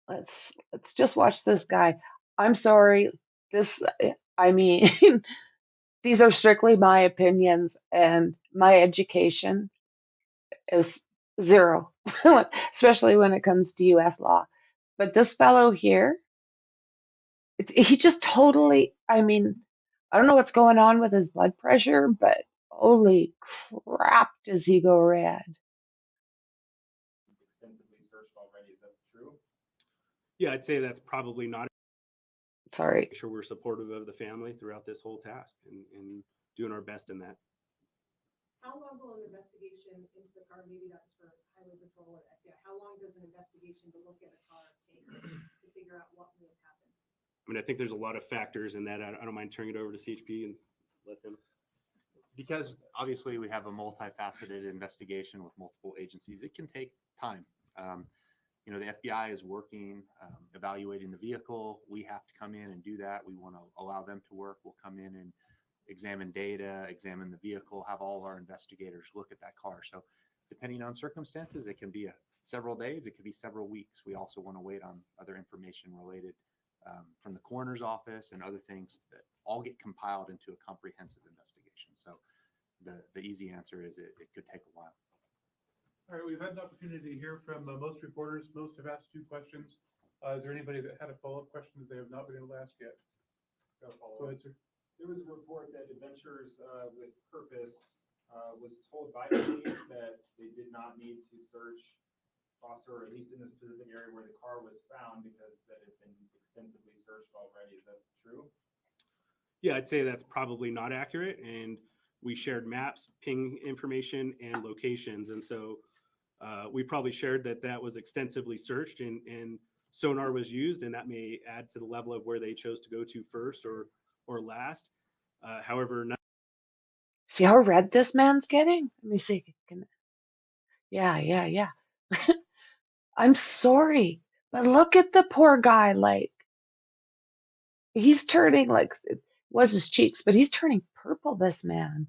Let's just watch this guy. I'm sorry. I mean, these are strictly my opinions, and my education is 0, especially when it comes to US law. But this fellow here, he just totally, I mean, I don't know what's going on with his blood pressure, but holy crap, does he go red. Extensively searched already. Is that true? Yeah, I'd say that's probably not. Sorry. Make sure we're supportive of the family throughout this whole task and doing our best in that. How long will an investigation into the car, maybe that's for Highway Patrol or FBI, how long does an investigation to look at a car take to figure out what may have happened? I mean, I think there's a lot of factors in that. I don't mind turning it over to CHP and let them. Because obviously we have a multifaceted investigation with multiple agencies, it can take time. The FBI is working, evaluating the vehicle. We have to come in and do that. We want to allow them to work. We'll come in and examine data, examine the vehicle, have all of our investigators look at that car. So depending on circumstances, it can be several days, it could be several weeks. We also want to wait on other information related from the coroner's office and other things that all get compiled into a comprehensive investigation. So the easy answer is it could take a while. All right, we've had an opportunity to hear from most reporters. Most have asked 2 questions. Is there anybody that had a follow-up question that they have not been able to ask yet? Go ahead, sir. There was a report that Adventures with Purpose was told by police that they did not need to search Foster, or at least in the specific area where the car was found, because that had been extensively searched already. Is that true? Yeah, I'd say that's probably not accurate. And we shared maps, ping information, and locations. And so we probably shared that was extensively searched and sonar was used, and that may add to the level of where they chose to go to first or last. However, See how red this man's getting? Let me see. Yeah. I'm sorry, but look at the poor guy. Like, he's turning, like, it was his cheeks, but he's turning purple, this man.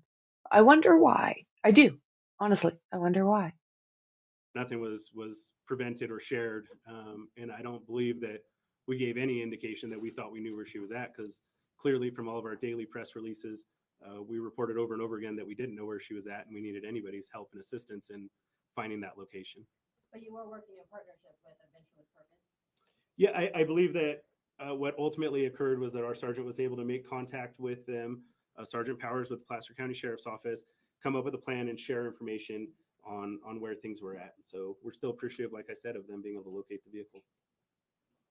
I wonder why. I do. Honestly, I wonder why. nothing was prevented or shared. And I don't believe that we gave any indication that we thought we knew where she was at, because clearly from all of our daily press releases, we reported over and over again that we didn't know where she was at, and we needed anybody's help and assistance in finding that location. But you were working in partnership with Adventure with Purpose? Yeah, I believe that what ultimately occurred was that our sergeant was able to make contact with them, Sergeant Powers with the Placer County Sheriff's Office, come up with a plan and share information on where things were at. So we're still appreciative, like I said, of them being able to locate the vehicle.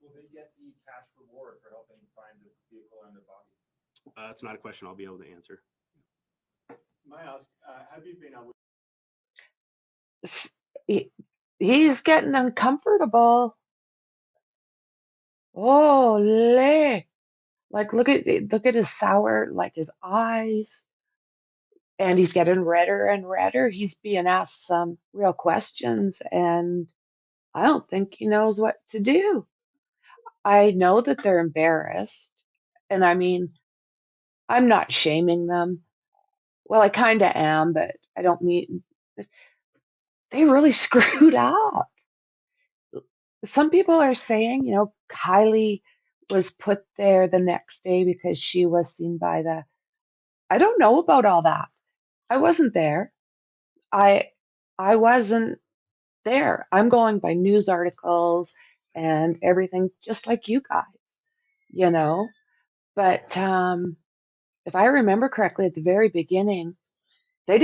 Will they get the cash reward for helping find the vehicle and the body? It's not a question I'll be able to answer. May I ask, have you been able? He's getting uncomfortable. Holy. Like, look at his sour, like his eyes. And he's getting redder and redder. He's being asked some real questions, and I don't think he knows what to do. I know that they're embarrassed. And I mean, I'm not shaming them. Well, I kind of am, but I don't mean, they really screwed up. Some people are saying, Kiely was put there the next day because she was seen by I don't know about all that. I wasn't there. I wasn't there. I'm going by news articles and everything, just like you guys, you know. But if I remember correctly, at the very beginning, they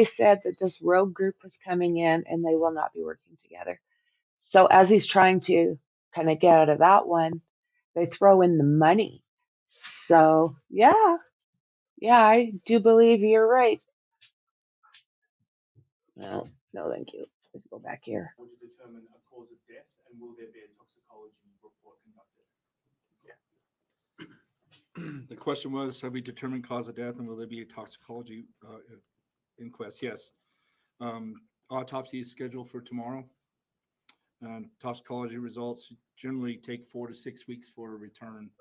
said that this rogue group was coming in and they will not be working together. So as he's trying to kind of get out of that one, they throw in the money. So yeah, I do believe you're right. No, thank you. Just go back here. Would you determine a cause of death, and will there be a toxicology report conducted? The question was, have we determined cause of death and will there be a toxicology inquest? Yes. Autopsy is scheduled for tomorrow. Toxicology results generally take 4 to 6 weeks for a return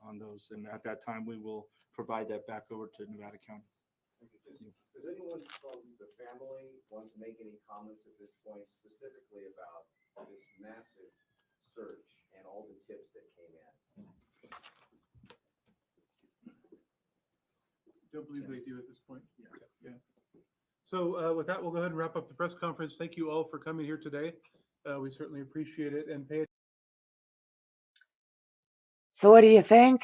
on those. And at that time, we will provide that back over to Nevada County. Does anyone from the family want to make any comments at this point specifically about this massive search and all the tips that came in? Don't believe they do at this point. Yeah. So with that, we'll go ahead and wrap up the press conference. Thank you all for coming here today. We certainly appreciate it and pay. So what do you think?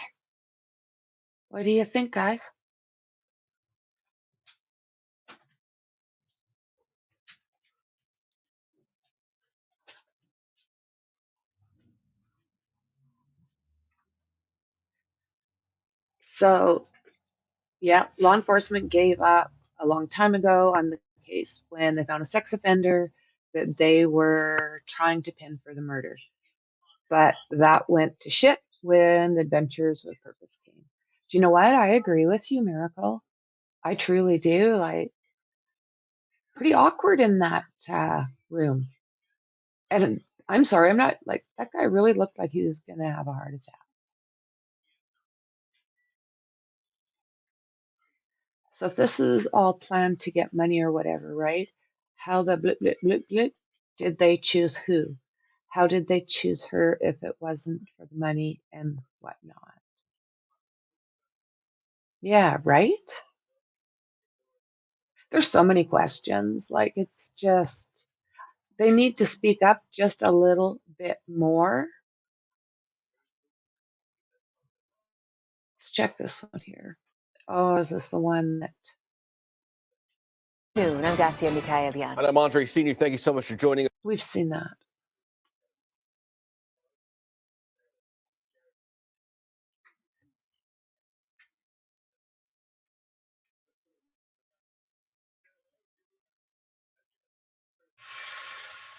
What do you think, guys? So, yeah, law enforcement gave up a long time ago on the case when they found a sex offender that they were trying to pin for the murder. But that went to shit when Adventures with Purpose came. Do you know what? I agree with you, Miracle. I truly do. Pretty awkward in that room. And I'm sorry, I'm not like that guy really looked like he was gonna have a heart attack. So if this is all planned to get money or whatever, right? How the blip blip blip blip did they choose who? How did they choose her if it wasn't for the money and whatnot? Yeah, right? There's so many questions. Like it's just they need to speak up just a little bit more. Let's check this one here. Oh, is this the one that Noon, I'm Dacia Mikhaelian. And I'm Andre Senior. Thank you so much for joining us. we've seen that?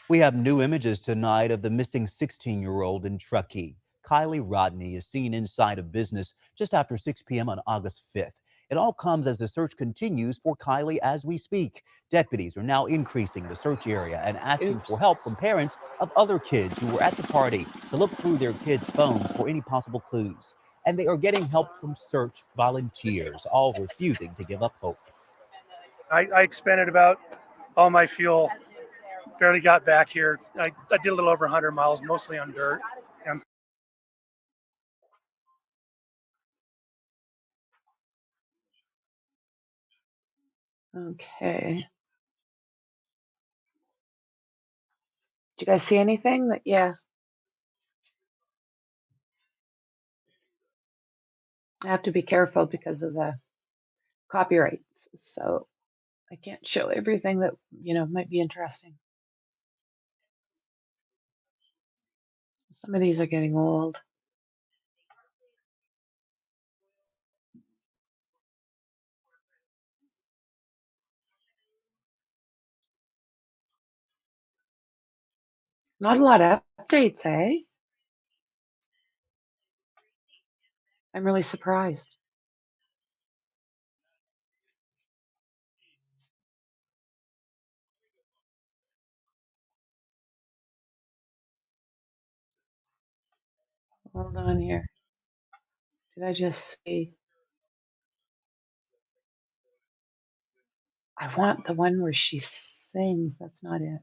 We have new images tonight of the missing 16-year-old in Truckee. Kiely Rodni is seen inside a business just after 6 p.m. on August 5th. It all comes as the search continues for Kiely as we speak. Deputies are now increasing the search area and asking for help from parents of other kids who were at the party to look through their kids' phones for any possible clues. And they are getting help from search volunteers, all refusing to give up hope. I expended about all my fuel. Barely got back here. I did a little over 100 miles, mostly on dirt. And Okay. Did you guys see anything that, yeah, I have to be careful because of the copyrights. So I can't show everything that, might be interesting. Some of these are getting old. Not a lot of updates, eh? I'm really surprised. Hold on here. Did I just see? I want the one where she sings. That's not it.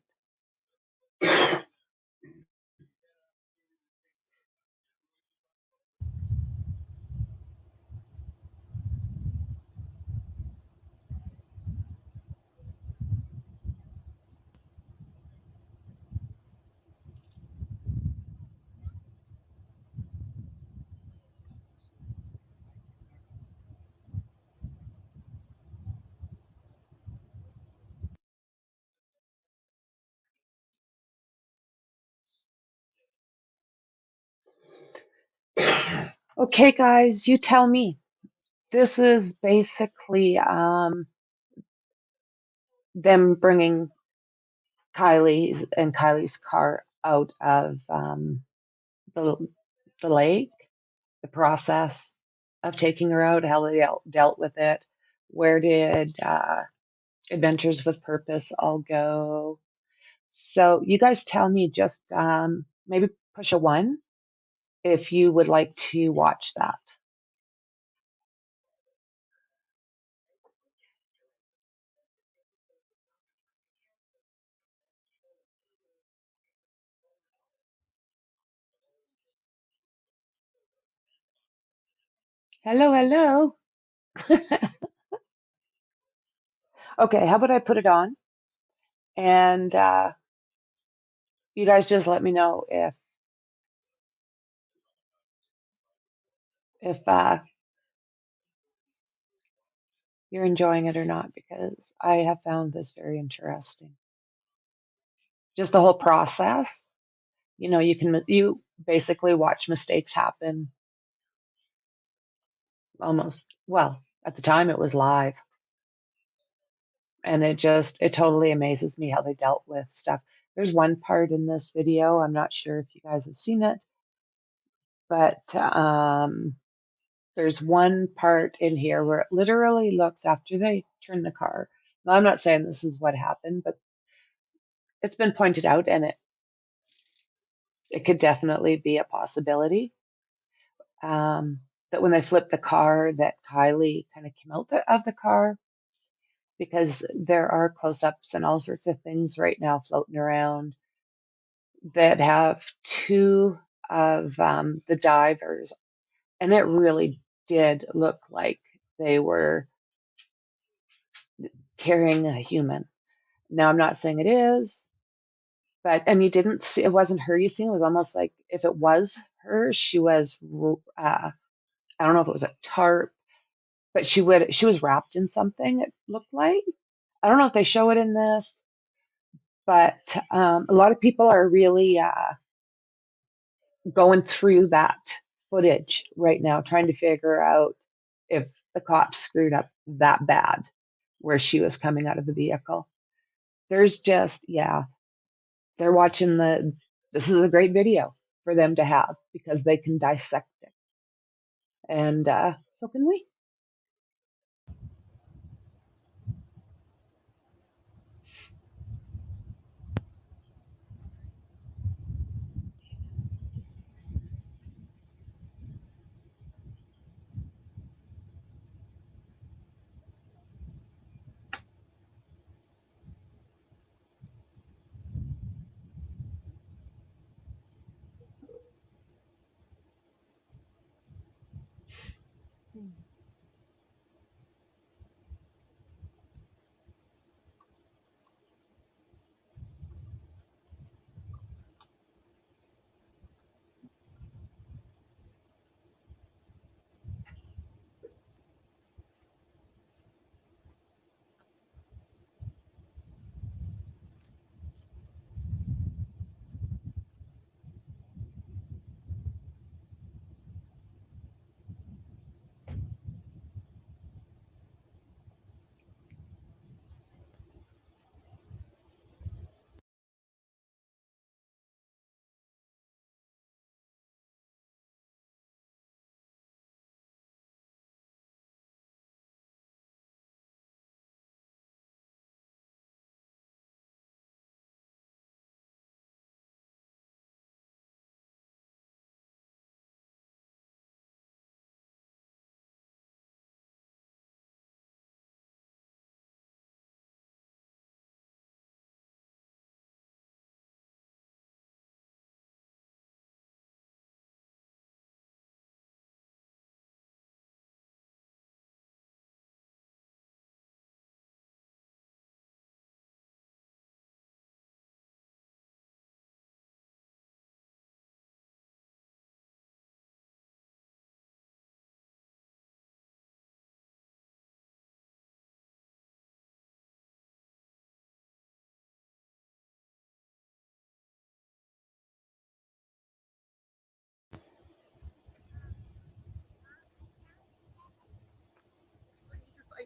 Okay, guys, you tell me. This is basically them bringing Kylie's car out of the the lake, the process of taking her out, how they dealt with it. Where did Adventures with Purpose all go? So you guys tell me, just maybe push a 1 if you would like to watch that. Hello, hello. Okay, how about I put it on and you guys just let me know if you're enjoying it or not, because I have found this very interesting. Just the whole process. You know, you basically watch mistakes happen almost, well, at the time it was live. And it totally amazes me how they dealt with stuff. There's one part in this video, I'm not sure if you guys have seen it, but there's one part in here where it literally looks after they turn the car. Now, I'm not saying this is what happened, but it's been pointed out, and it could definitely be a possibility. That when they flipped the car, that Kiely kind of came out of the car, because there are close-ups and all sorts of things right now floating around that have 2 of the divers, and it really did look like they were carrying a human. Now, I'm not saying it is, but, and you didn't see, it wasn't her you seen, it was almost like if it was her, she was, I don't know if it was a tarp, but she was wrapped in something, it looked like. I don't know if they show it in this, but a lot of people are really going through that footage right now, trying to figure out if the cops screwed up that bad where she was coming out of the vehicle. There's just, yeah, they're watching this is a great video for them to have because they can dissect it. And so can we.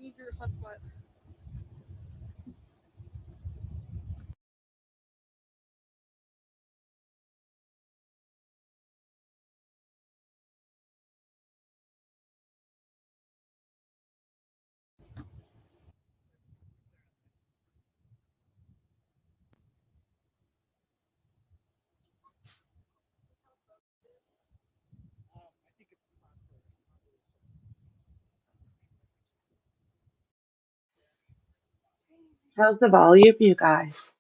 Taking your hotspot. How's the volume, you guys?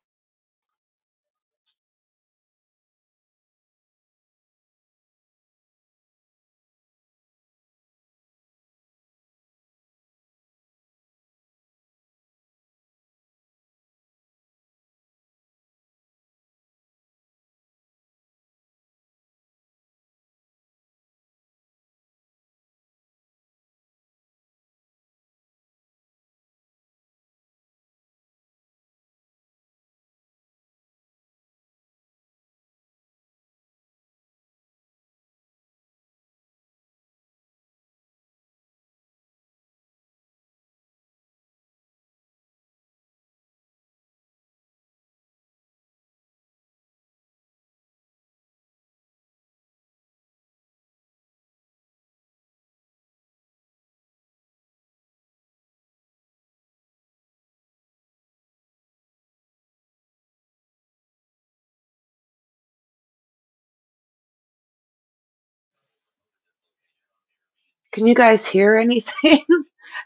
Can you guys hear anything?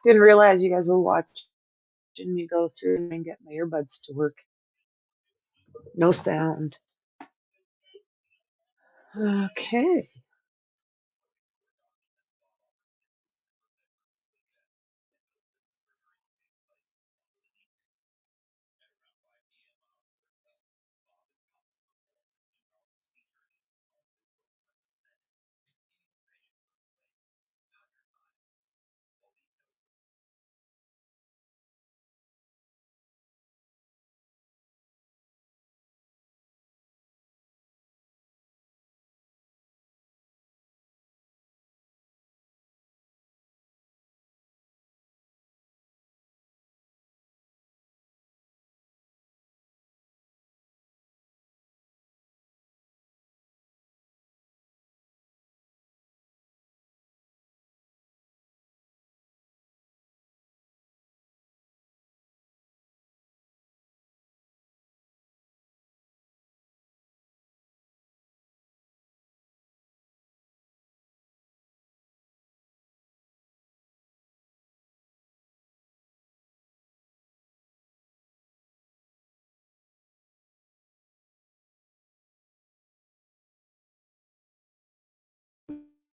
Didn't realize you guys were watching me go through and get my earbuds to work. No sound. Okay.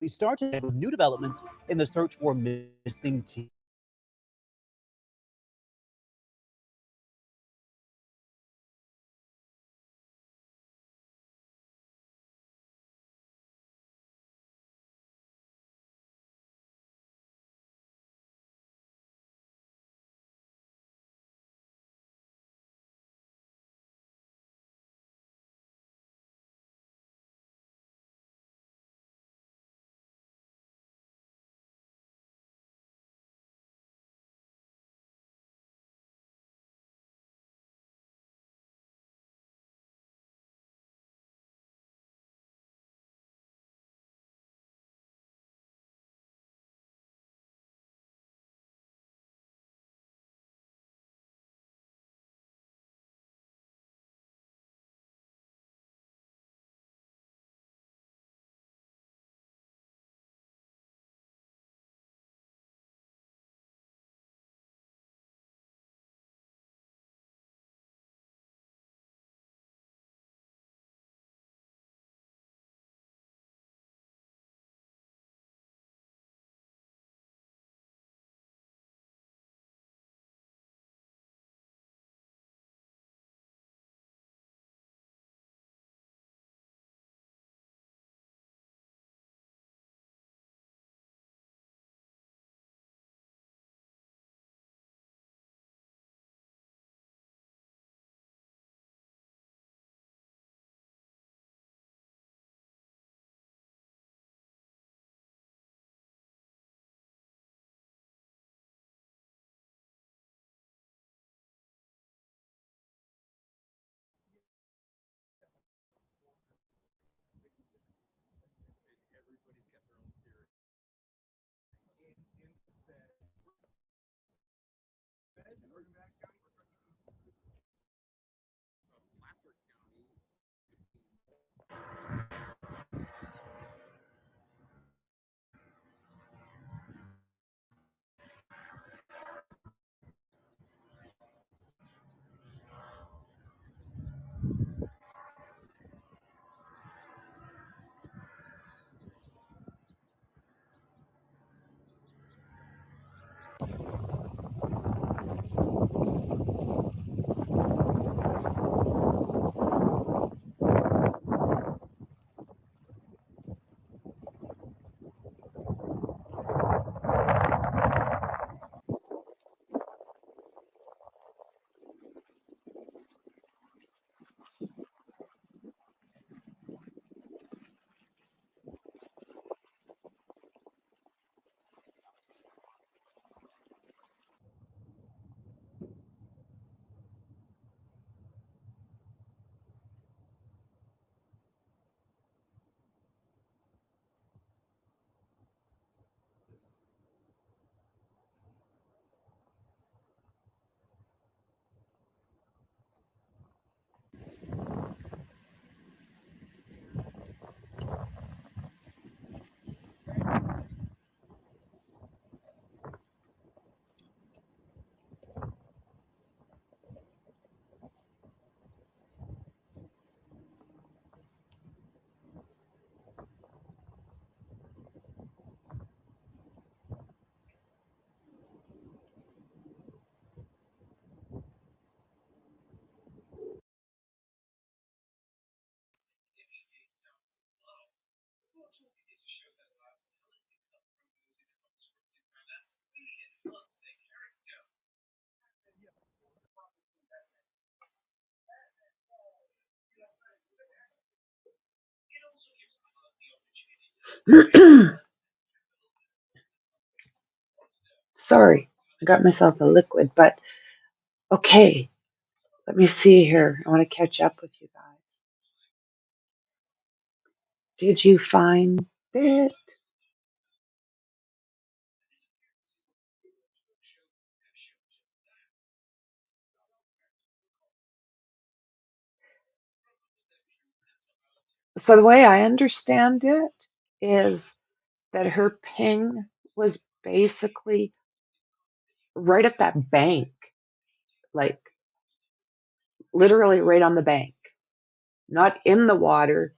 We started with new developments in the search for missing teen. Sorry, I got myself a liquid, but okay. Let me see here. I want to catch up with you guys. Did you find it? So the way I understand it is that her ping was basically right at that bank, like literally right on the bank, not in the water,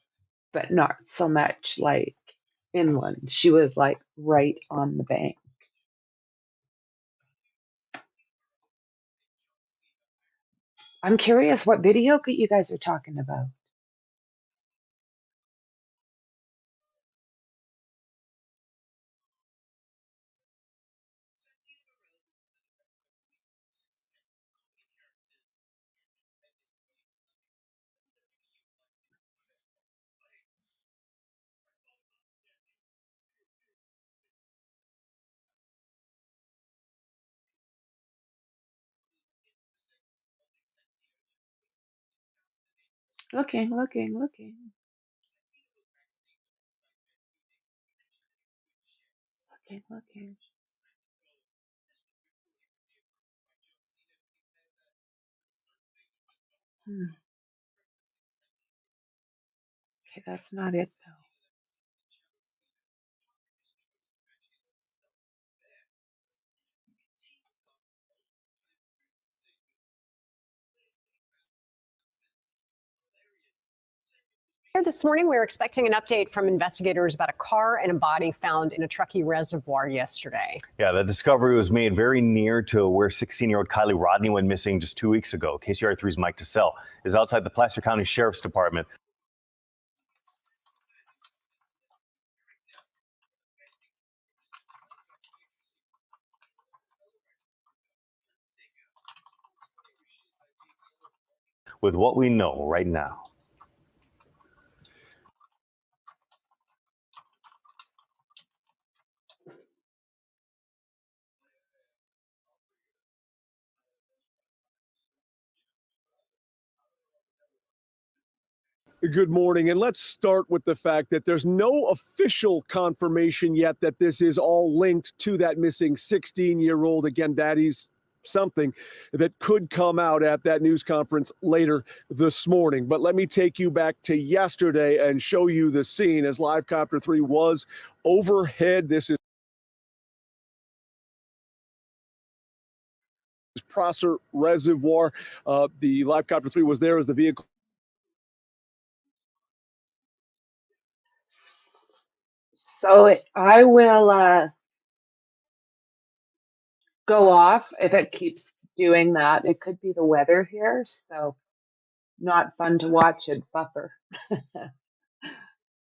but not so much like inland. She was like right on the bank. I'm curious what video you guys are talking about. Looking. Looking. Okay, that's not it though. Here this morning, we're expecting an update from investigators about a car and a body found in a Truckee reservoir yesterday. Yeah, the discovery was made very near to where 16-year-old Kiely Rodni went missing just 2 weeks ago. KCRA3's Mike Tassell is outside the Placer County Sheriff's Department. With what we know right now. Good morning, and let's start with the fact that there's no official confirmation yet that this is all linked to that missing 16-year-old. Again, that is something that could come out at that news conference later this morning. But let me take you back to yesterday and show you the scene as Live Copter 3 was overhead. This is Prosser Reservoir. The Live Copter 3 was there as the vehicle. So I will go off if it keeps doing that. It could be the weather here, so not fun to watch it buffer.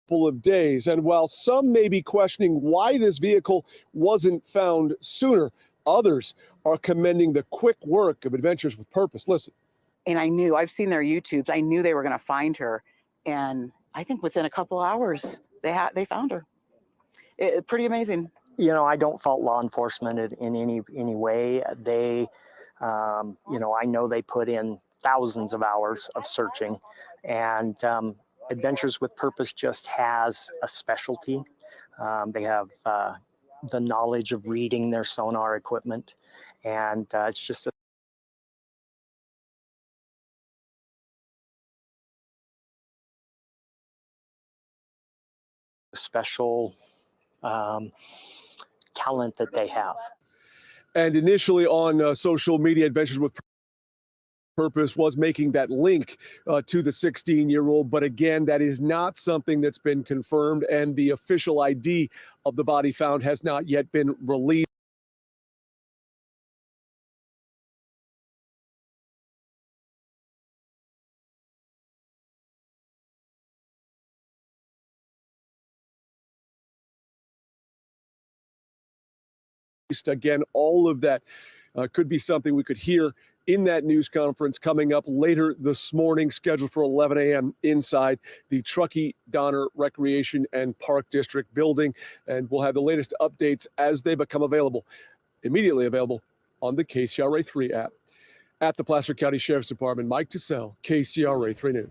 Of days. And while some may be questioning why this vehicle wasn't found sooner, others are commending the quick work of Adventures with Purpose. Listen. And I knew, I've seen their YouTubes, I knew they were going to find her. And I think within a couple hours, they found her. Pretty amazing. You know, I don't fault law enforcement in any way. They, you know, I know they put in thousands of hours of searching, and Adventures with Purpose just has a specialty. They have the knowledge of reading their sonar equipment, and it's just a special talent that they have. And initially on social media, Adventures with Purpose was making that link to the 16-year-old. But again, that is not something that's been confirmed, and the official ID of the body found has not yet been released. Again, all of that could be something we could hear in that news conference coming up later this morning, scheduled for 11 a.m. inside the Truckee Donner Recreation and Park District building. And we'll have the latest updates as they become available, immediately available on the KCRA 3 app. At the Placer County Sheriff's Department, Mike Tassell, KCRA 3 News.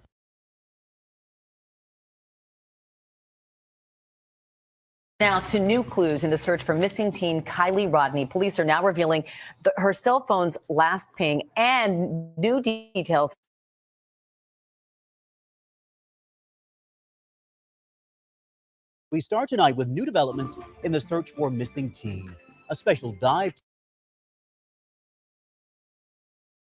Now to new clues in the search for missing teen Kiely Rodni. Police are now revealing her cell phone's last ping and new details. We start tonight with new developments in the search for missing teen. A special dive.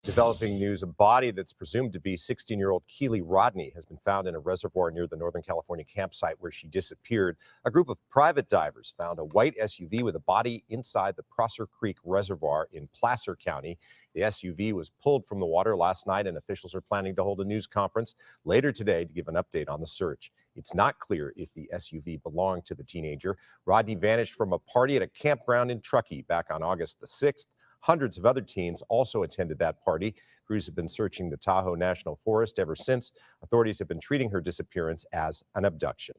Developing news, a body that's presumed to be 16-year-old Kiely Rodni has been found in a reservoir near the Northern California campsite where she disappeared. A group of private divers found a white SUV with a body inside the Prosser Creek Reservoir in Placer County. The SUV was pulled from the water last night, and officials are planning to hold a news conference later today to give an update on the search. It's not clear if the SUV belonged to the teenager. Rodni vanished from a party at a campground in Truckee back on August the 6th. Hundreds of other teens also attended that party. Crews have been searching the Tahoe National Forest ever since. Authorities have been treating her disappearance as an abduction.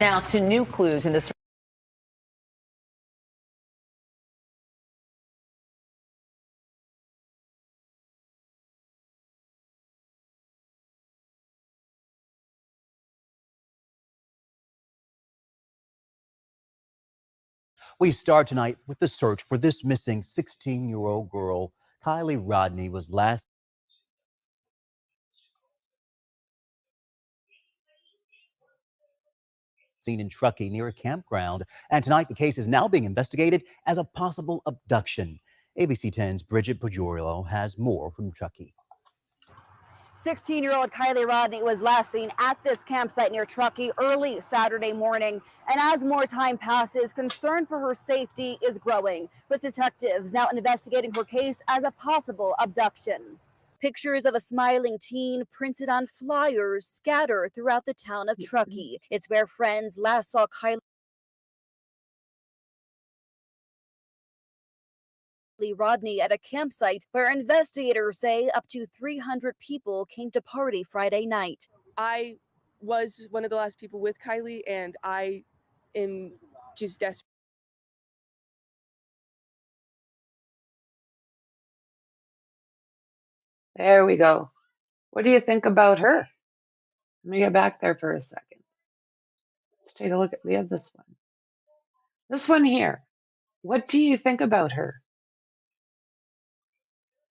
Now to new clues in the search. We start tonight with the search for this missing 16-year-old girl. Kiely Rodni was last seen in Truckee near a campground, and tonight the case is now being investigated as a possible abduction. ABC 10's Bridget Pajoriello has more from Truckee. 16-year-old Kiely Rodni was last seen at this campsite near Truckee early Saturday morning. And as more time passes, concern for her safety is growing, with detectives now investigating her case as a possible abduction. Pictures of a smiling teen printed on flyers scattered throughout the town of Truckee. It's where friends last saw Kiely Rodni at a campsite where investigators say up to 300 people came to party Friday night. I was one of the last people with Kiely, and I am just desperate. There we go. What do you think about her? Let me get back there for a second. Let's take a look at this one. This one here. What do you think about her?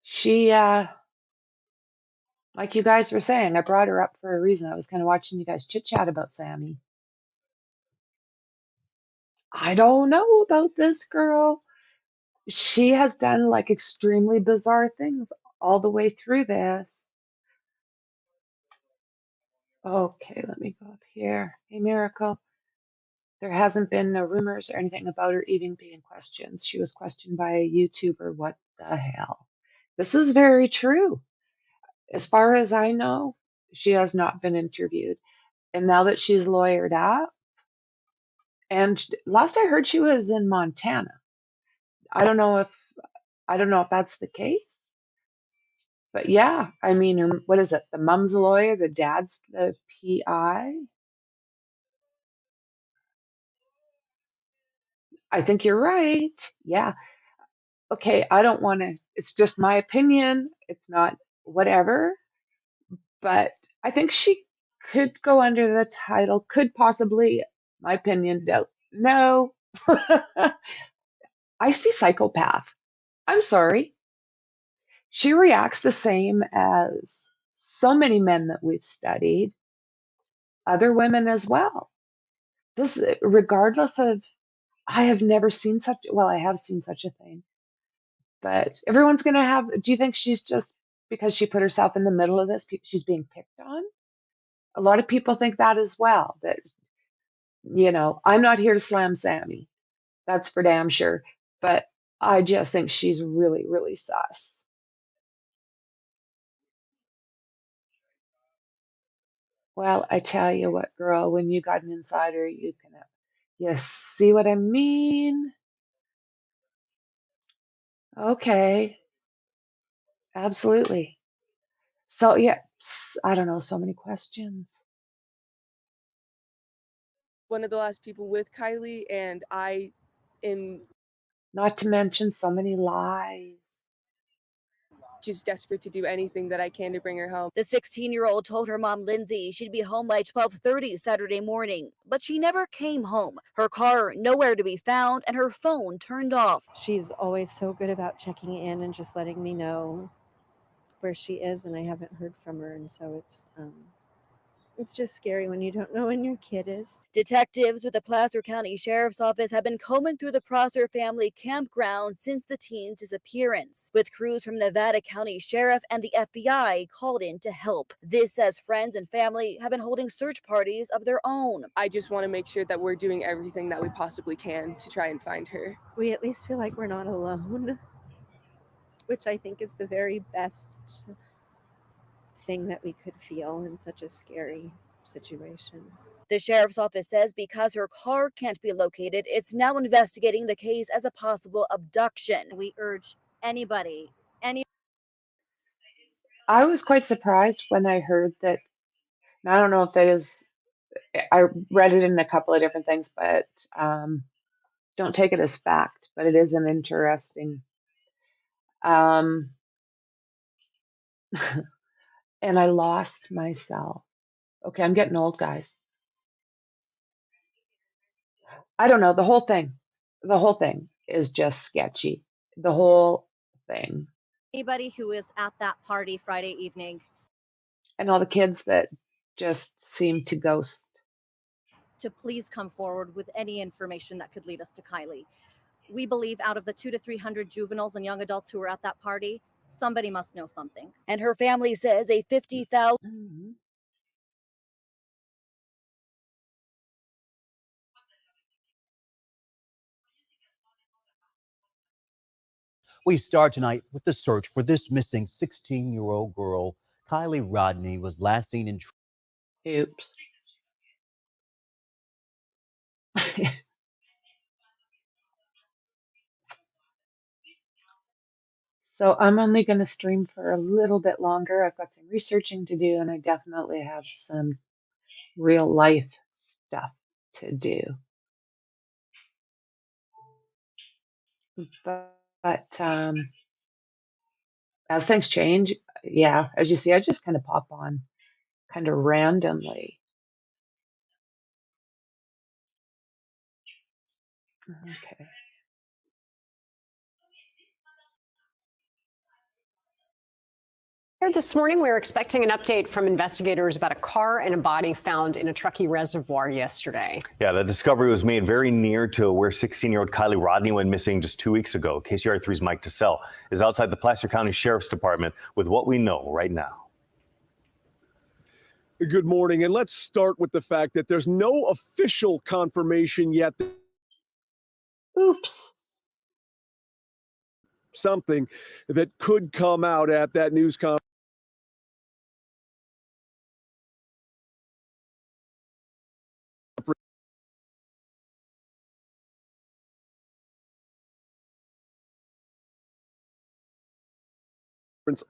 She, like you guys were saying, I brought her up for a reason. I was kind of watching you guys chit chat about Sammy. I don't know about this girl. She has done like extremely bizarre things all the way through this. Okay, let me go up here. Hey, Miracle. There hasn't been no rumors or anything about her even being questioned. She was questioned by a YouTuber. What the hell? This is very true. As far as I know, she has not been interviewed. And now that she's lawyered up, and last I heard she was in Montana. I don't know if that's the case. But yeah, I mean, what is it? The mom's a lawyer, the dad's the PI. I think you're right. Yeah. Okay, I don't want to, it's just my opinion. It's not whatever. But I think she could go under the title, could possibly, my opinion, don't. No. I see psychopath. I'm sorry. She reacts the same as so many men that we've studied, other women as well. This, regardless of, I have never seen such, well, I have seen such a thing, but everyone's going to have, do you think she's just, because she put herself in the middle of this, she's being picked on? A lot of people think that as well, that, I'm not here to slam Sammy. That's for damn sure. But I just think she's really, really sus. Well, I tell you what, girl, when you got an insider, you see what I mean? Okay, absolutely. So yeah, I don't know, so many questions. One of the last people with Kiely, and I am Not to mention so many lies. just desperate to do anything that I can to bring her home. The 16-year-old told her mom, Lindsay, she'd be home by 12:30 Saturday morning, but she never came home. Her car nowhere to be found and her phone turned off. She's always so good about checking in and just letting me know where she is, and I haven't heard from her, and so it's just scary when you don't know when your kid is. Detectives with the Placer County Sheriff's Office have been combing through the Prosser family campground since the teen's disappearance, with crews from Nevada County Sheriff and the FBI called in to help. This says friends and family have been holding search parties of their own. I just want to make sure that we're doing everything that we possibly can to try and find her. We at least feel like we're not alone, which I think is the very best thing that we could feel in such a scary situation. The sheriff's office says because her car can't be located, it's now investigating the case as a possible abduction. We urge anybody. I was quite surprised when I heard that. And I don't know if that is. I read it in a couple of different things, but don't take it as fact. But it is an interesting. Um, and I lost myself. Okay, I'm getting old, guys. I don't know. The whole thing is just sketchy. The whole thing. Anybody who is at that party Friday evening And all the kids that just seem to ghost. to please come forward with any information that could lead us to Kiely. We believe out of the 200 to 300 juveniles and young adults who were at that party, somebody must know something. And her family says a $50,000. We start tonight with the search for this missing 16-year-old girl. Kiely Rodni was last seen in. Oops. So I'm only going to stream for a little bit longer. I've got some researching to do, and I definitely have some real life stuff to do. But as things change, yeah, as you see, I just kind of pop on kind of randomly. Okay. Here this morning, we were expecting an update from investigators about a car and a body found in a Truckee reservoir yesterday. Yeah, the discovery was made very near to where 16-year-old Kiely Rodni went missing just 2 weeks ago. KCRA3's Mike Tassell is outside the Placer County Sheriff's Department with what we know right now. Good morning, and let's start with the fact that there's no official confirmation yet. Oops. Something that could come out at that news conference.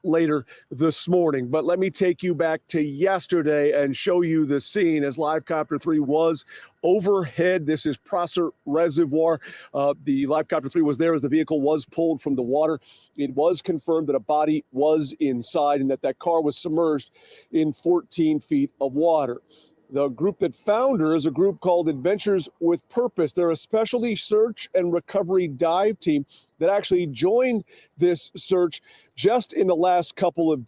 Later this morning. But let me take you back to yesterday and show you the scene as Live Copter 3 was overhead. This is Prosser Reservoir. The Live Copter 3 was there as the vehicle was pulled from the water. It was confirmed that a body was inside and that car was submerged in 14 feet of water. The group that found her is a group called Adventures with Purpose. They're a specialty search and recovery dive team that actually joined this search just in the last couple of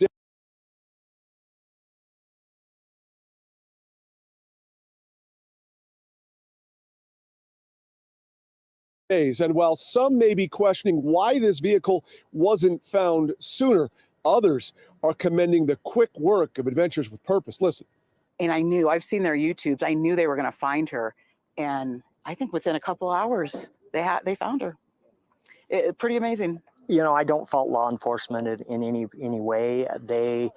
days. And while some may be questioning why this vehicle wasn't found sooner, others are commending the quick work of Adventures with Purpose. Listen. And I've seen their YouTubes. I knew they were going to find her. And I think within a couple hours, they found her. Pretty amazing. You know, I don't fault law enforcement in any way. You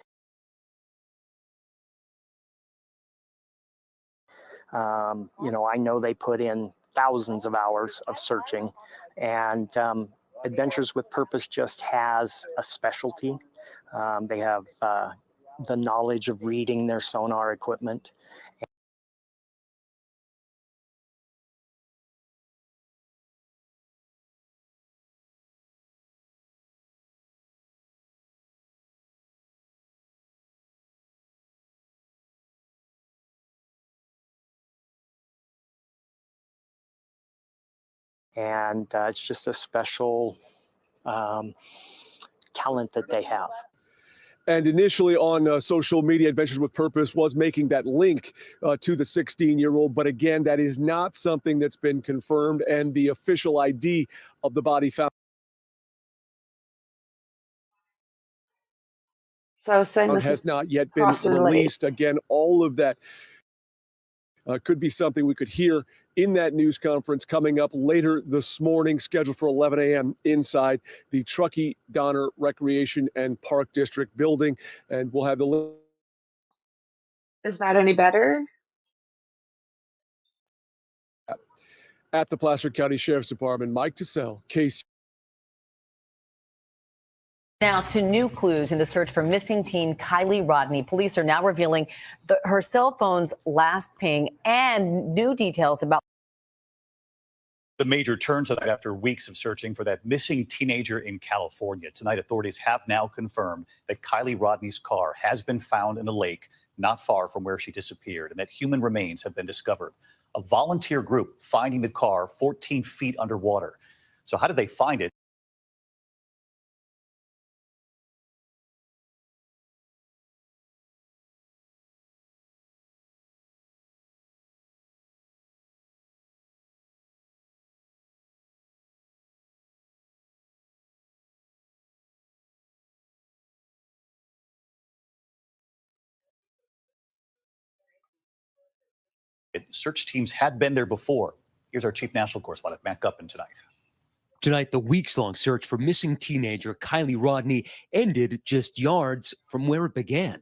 know, I know they put in thousands of hours of searching, and Adventures with Purpose just has a specialty. They have the knowledge of reading their sonar equipment. And it's just a special talent that they have. And initially on social media, Adventures with Purpose was making that link to the 16-year-old. But again, that is not something that's been confirmed. And the official ID of the body found So saying this has is not yet been Prosser Lake. released. Again, all of that could be something we could hear in that news conference coming up later this morning, scheduled for 11 a.m. inside the Truckee Donner Recreation and Park District building. And we'll have the... Is that any better? At the Placer County Sheriff's Department, Mike Tassell, KC. Now to new clues in the search for missing teen Kiely Rodni. Police are now revealing her cell phone's last ping and new details about the major turn tonight after weeks of searching for that missing teenager in California. Tonight, authorities have now confirmed that Kiely Rodni's car has been found in a lake not far from where she disappeared, and that human remains have been discovered. A volunteer group finding the car 14 feet underwater. So how did they find it? Search teams had been there before. Here's our chief national correspondent, Matt Guppin, tonight. Tonight, the weeks-long search for missing teenager Kiely Rodni ended just yards from where it began.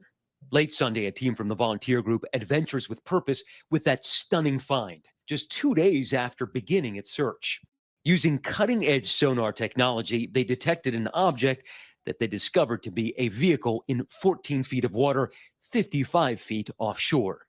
Late Sunday, a team from the volunteer group Adventures with Purpose with that stunning find, just 2 days after beginning its search. Using cutting-edge sonar technology, they detected an object that they discovered to be a vehicle in 14 feet of water, 55 feet offshore.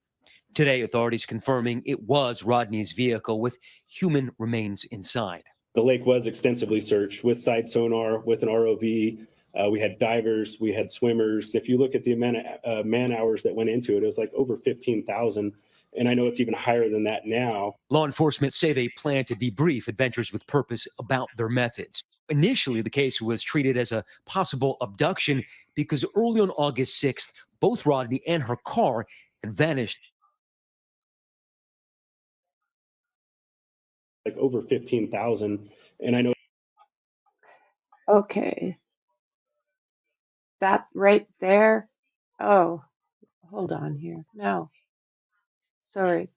Today, authorities confirming it was Rodni's vehicle with human remains inside. The lake was extensively searched with side sonar, with an ROV. We had divers, we had swimmers. If you look at the amount of man hours that went into it, it was like over 15,000. And I know it's even higher than that now. Law enforcement say they plan to debrief Adventures with Purpose about their methods. Initially, the case was treated as a possible abduction because early on August 6th, both Rodni and her car had vanished. Like over 15,000. And I know. Okay. That right there. Oh, hold on here. No. Sorry.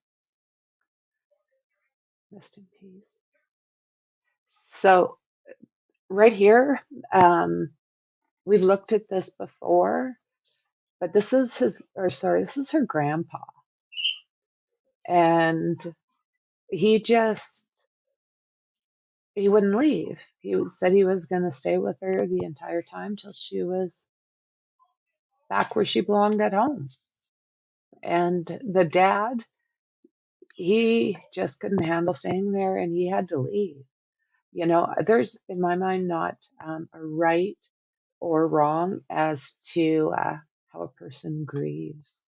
Rest in peace. So right here, we've looked at this before, but this is this is her grandpa. And he wouldn't leave. He said he was going to stay with her the entire time till she was back where she belonged at home. And the dad, he just couldn't handle staying there and he had to leave. You know, there's in my mind not a right or wrong as to how a person grieves.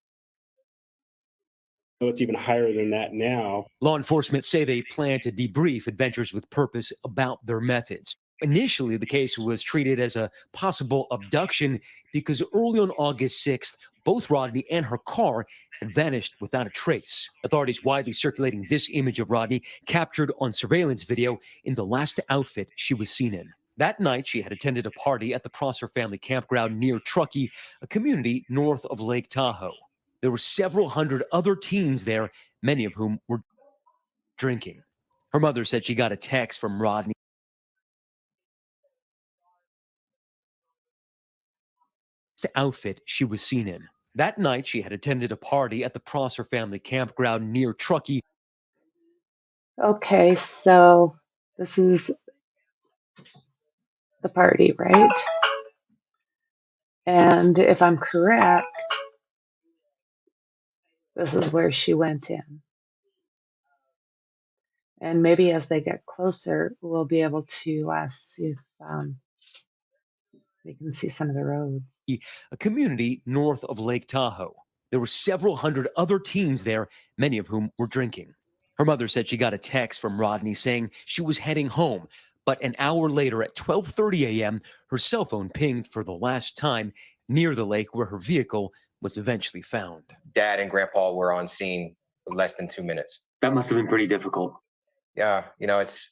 It's even higher than that now. Law enforcement say they plan to debrief Adventures with Purpose about their methods. Initially, the case was treated as a possible abduction because early on August 6th, both Rodni and her car had vanished without a trace. Authorities widely circulating this image of Rodni captured on surveillance video in the last outfit she was seen in. That night, she had attended a party at the Prosser family campground near Truckee, a community north of Lake Tahoe. There were several hundred other teens there, many of whom were drinking. Her mother said she got a text from Rodni. The outfit she was seen in. That night, she had attended a party at the Prosser family campground near Truckee. Okay, so this is the party, right? And if I'm correct, this is where she went in. And maybe as they get closer, we'll be able to see if they can see some of the roads. A community north of Lake Tahoe. There were several hundred other teens there, many of whom were drinking. Her mother said she got a text from Rodni saying she was heading home, but an hour later at 12:30 a.m., her cell phone pinged for the last time near the lake where her vehicle was eventually found. Dad and Grandpa were on scene in less than 2 minutes. That must have been pretty difficult. Yeah, it's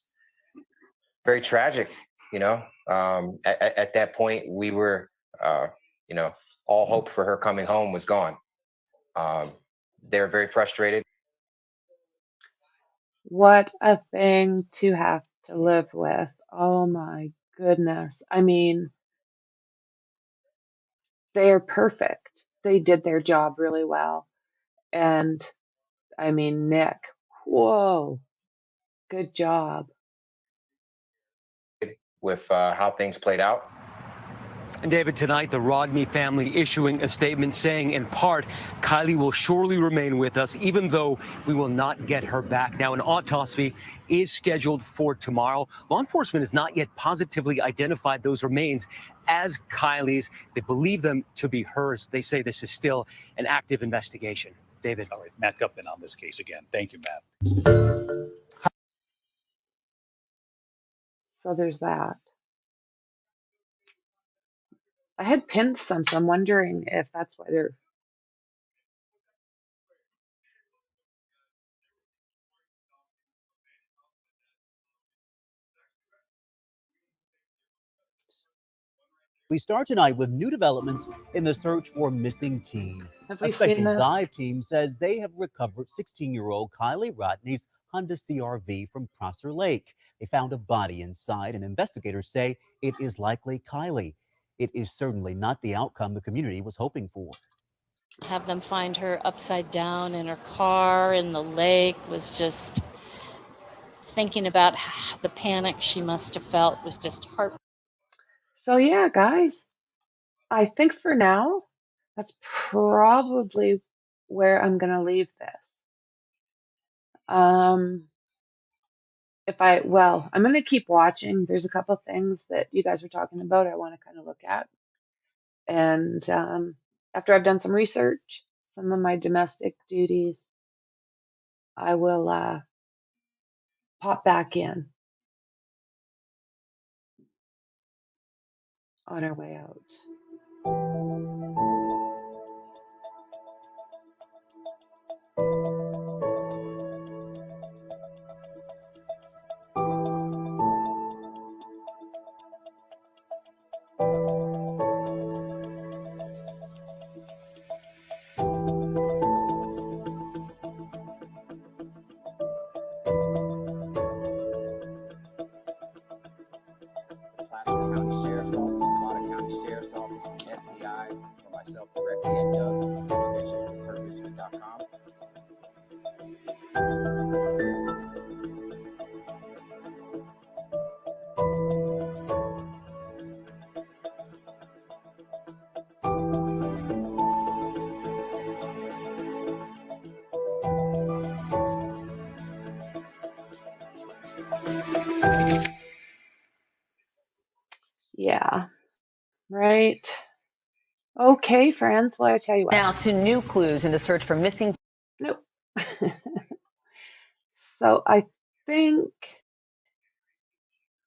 very tragic, At that point, we were, all hope for her coming home was gone. They were very frustrated. What a thing to have to live with. Oh my goodness. I mean, they're perfect. They did their job really well. And I mean, Nick, whoa, good job. With how things played out. And David, tonight, the Rodni family issuing a statement saying, in part, Kiely will surely remain with us, even though we will not get her back. Now, an autopsy is scheduled for tomorrow. Law enforcement has not yet positively identified those remains as Kiely's. They believe them to be hers. They say this is still an active investigation. David. All right, Matt Gupman on this case again. Thank you, Matt. So there's that. I had pinned some, so I'm wondering if that's why they're. We start tonight with new developments in the search for missing teen. Have A we seen special this? dive team says they have recovered 16-year-old Kiely Rodni's Honda CRV from Prosser Lake. They found a body inside, and investigators say it is likely Kiely. It is certainly not the outcome the community was hoping for. Have them find her upside down in her car in the lake was just thinking about the panic she must have felt was just heart. So yeah, guys, I think for now, that's probably where I'm going to leave this. I'm going to keep watching. There's a couple things that you guys were talking about I want to kind of look at. And after I've done some research, some of my domestic duties, I will pop back in on our way out. Placer County Sheriff's Office, Nevada County Sheriff's Office, the FBI, for myself directly at Doug@adventureswithpurpose.com. Yeah, right. Okay, friends. Well, I tell you what. Now to new clues in the search for missing. Nope. So I think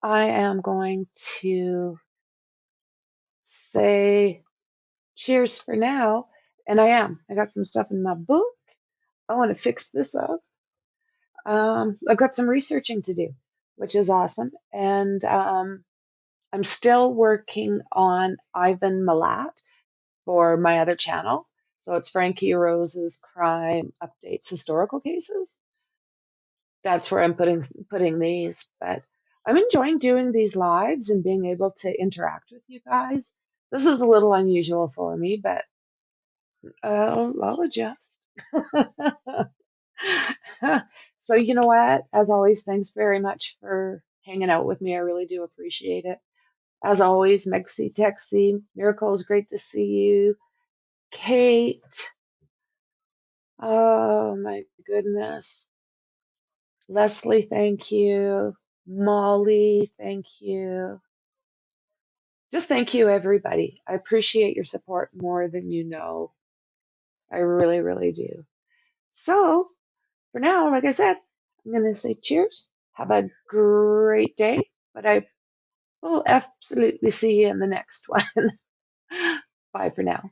I am going to say cheers for now. And I am. I got some stuff in my book. I want to fix this up. I've got some researching to do, which is awesome. And I'm still working on Ivan Milat for my other channel. So it's Frankyrose's Crime Updates Historical Cases. That's where I'm putting these. But I'm enjoying doing these lives and being able to interact with you guys. This is a little unusual for me, but I'll adjust. So you know what? As always, thanks very much for hanging out with me. I really do appreciate it. As always, Mexi Texi, Miracles, great to see you. Kate, oh my goodness. Leslie, thank you. Molly, thank you. Just thank you, everybody. I appreciate your support more than you know. I really, really do. So, for now, like I said, I'm going to say cheers. Have a great day, but I will absolutely see you in the next one. Bye for now.